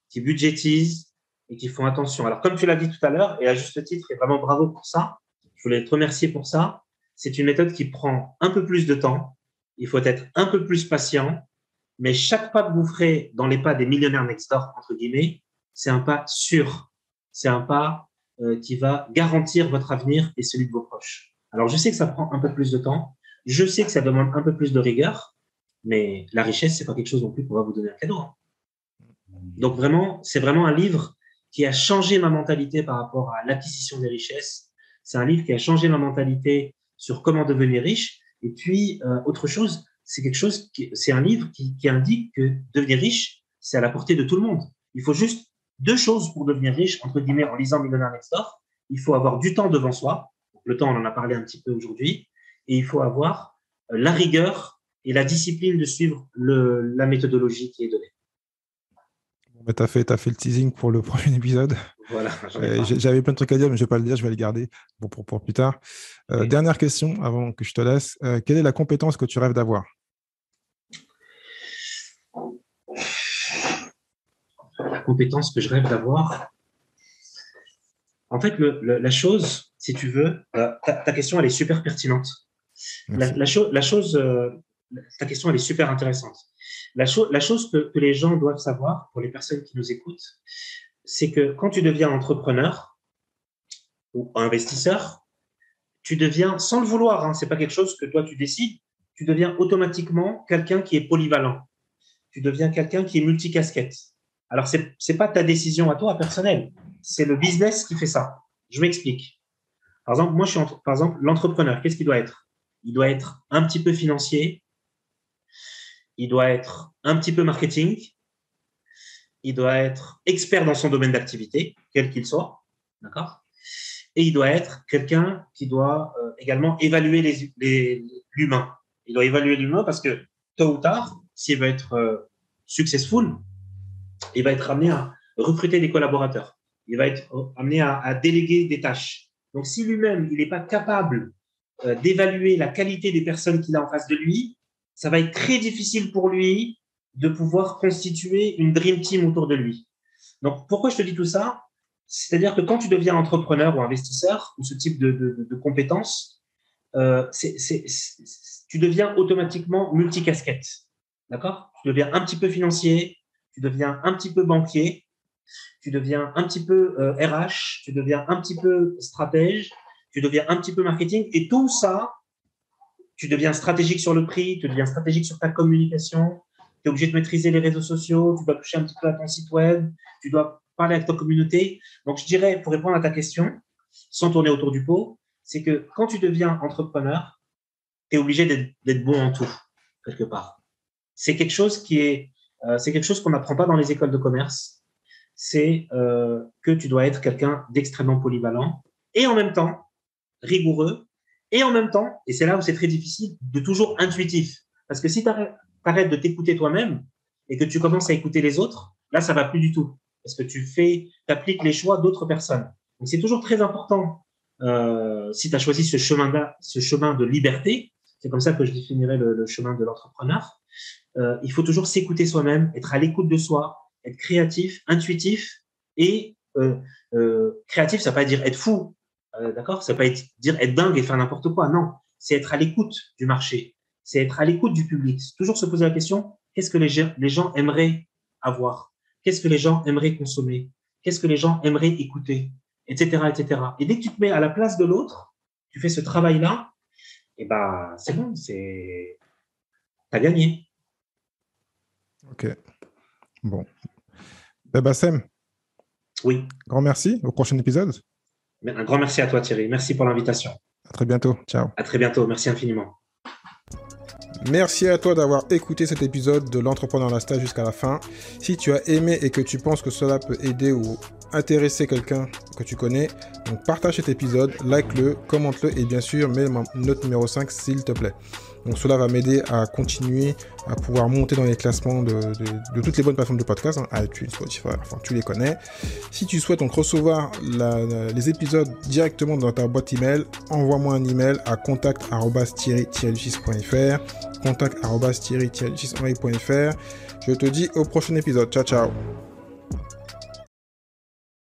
qui budgétisent et qui font attention. Alors, comme tu l'as dit tout à l'heure, et à juste titre, et vraiment bravo pour ça, je voulais te remercier pour ça, c'est une méthode qui prend un peu plus de temps, il faut être un peu plus patient, mais chaque pas que vous ferez dans les pas des millionnaires next door, entre guillemets, c'est un pas sûr. C'est un pas qui va garantir votre avenir et celui de vos proches. Alors, je sais que ça prend un peu plus de temps. Je sais que ça demande un peu plus de rigueur, mais la richesse, c'est pas quelque chose non plus qu'on va vous donner un cadeau. Donc, vraiment, c'est vraiment un livre qui a changé ma mentalité par rapport à l'acquisition des richesses. C'est un livre qui a changé ma mentalité sur comment devenir riche. Et puis, autre chose, c'est un livre qui indique que devenir riche, c'est à la portée de tout le monde. Il faut juste 2 choses pour devenir riche, entre guillemets, en lisant Millionaire Next Door. Il faut avoir du temps devant soi. Le temps, on en a parlé un petit peu aujourd'hui. Et il faut avoir la rigueur et la discipline de suivre la méthodologie qui est donnée. Bon, tu as fait le teasing pour le prochain épisode. Voilà, j'avais plein de trucs à dire, mais je ne vais pas le dire, je vais le garder pour plus tard. Oui. Dernière question avant que je te laisse. Quelle est la compétence que tu rêves d'avoir? La compétence que je rêve d'avoir. En fait, la chose, si tu veux, ta question, elle est super pertinente. Ta question, elle est super intéressante. La chose que les gens doivent savoir, pour les personnes qui nous écoutent, c'est que quand tu deviens entrepreneur ou investisseur, tu deviens, sans le vouloir, hein, c'est pas quelque chose que toi tu décides, tu deviens automatiquement quelqu'un qui est polyvalent. Tu deviens quelqu'un qui est multicasquette. Alors, c'est pas ta décision à toi personnelle, c'est le business qui fait ça. Je m'explique. Par exemple, moi, par exemple, l'entrepreneur, qu'est-ce qu'il doit être? Il doit être un petit peu financier, il doit être un petit peu marketing, il doit être expert dans son domaine d'activité, quel qu'il soit, d'accord? Et il doit être quelqu'un qui doit également évaluer l'humain. Il doit évaluer l'humain parce que tôt ou tard, s'il veut être successful, il va être amené à recruter des collaborateurs. Il va être amené à déléguer des tâches. Donc, si lui-même, il n'est pas capable d'évaluer la qualité des personnes qu'il a en face de lui, ça va être très difficile pour lui de pouvoir constituer une dream team autour de lui. Donc, pourquoi je te dis tout ça? C'est-à-dire que quand tu deviens entrepreneur ou investisseur, ou ce type de compétences, tu deviens automatiquement multicasquette. D'accord? Tu deviens un petit peu financier, tu deviens un petit peu banquier, tu deviens un petit peu RH, tu deviens un petit peu stratège, tu deviens un petit peu marketing, et tout ça, tu deviens stratégique sur le prix, tu deviens stratégique sur ta communication, tu es obligé de maîtriser les réseaux sociaux, tu dois toucher un petit peu à ton site web, tu dois parler avec ta communauté. Donc, je dirais, pour répondre à ta question, sans tourner autour du pot, c'est que quand tu deviens entrepreneur, tu es obligé d'être bon en tout, quelque part. C'est quelque chose qu'on n'apprend pas dans les écoles de commerce. C'est que tu dois être quelqu'un d'extrêmement polyvalent et en même temps rigoureux et en même temps, et c'est là où c'est très difficile, de toujours intuitif. Parce que si tu arrêtes de t'écouter toi-même, et que tu commences à écouter les autres, là, ça va plus du tout. Parce que tu appliques les choix d'autres personnes. Donc, c'est toujours très important, si tu as choisi ce chemin de liberté, c'est comme ça que je définirais le chemin de l'entrepreneur, il faut toujours s'écouter soi-même, être à l'écoute de soi, être créatif, intuitif, et créatif, ça ne veut pas dire être fou, d'accord? Ça ne veut pas dire être dingue et faire n'importe quoi, non. C'est être à l'écoute du marché, c'est être à l'écoute du public. C'est toujours se poser la question, qu'est-ce que les gens aimeraient avoir? Qu'est-ce que les gens aimeraient consommer? Qu'est-ce que les gens aimeraient écouter? Etc., etc. Et dès que tu te mets à la place de l'autre, tu fais ce travail-là, et ben, c'est bon, t'as gagné. Ok. Bon. Ben, Bassem. Oui. Grand merci. Au prochain épisode. Un grand merci à toi, Thierry. Merci pour l'invitation. À très bientôt. Ciao. À très bientôt. Merci infiniment. Merci à toi d'avoir écouté cet épisode de l'Entrepreneur Lifestyle jusqu'à la fin. Si tu as aimé et que tu penses que cela peut aider ou intéresser quelqu'un que tu connais, donc partage cet épisode, like-le, commente-le et bien sûr mets note numéro 5 s'il te plaît. Donc cela va m'aider à continuer à pouvoir monter dans les classements de toutes les bonnes plateformes de podcast, hein, iTunes, Spotify, enfin tu les connais. Si tu souhaites donc recevoir les épisodes directement dans ta boîte email, envoie-moi un email à contact@thierry-6.fr. Je te dis au prochain épisode. Ciao, ciao.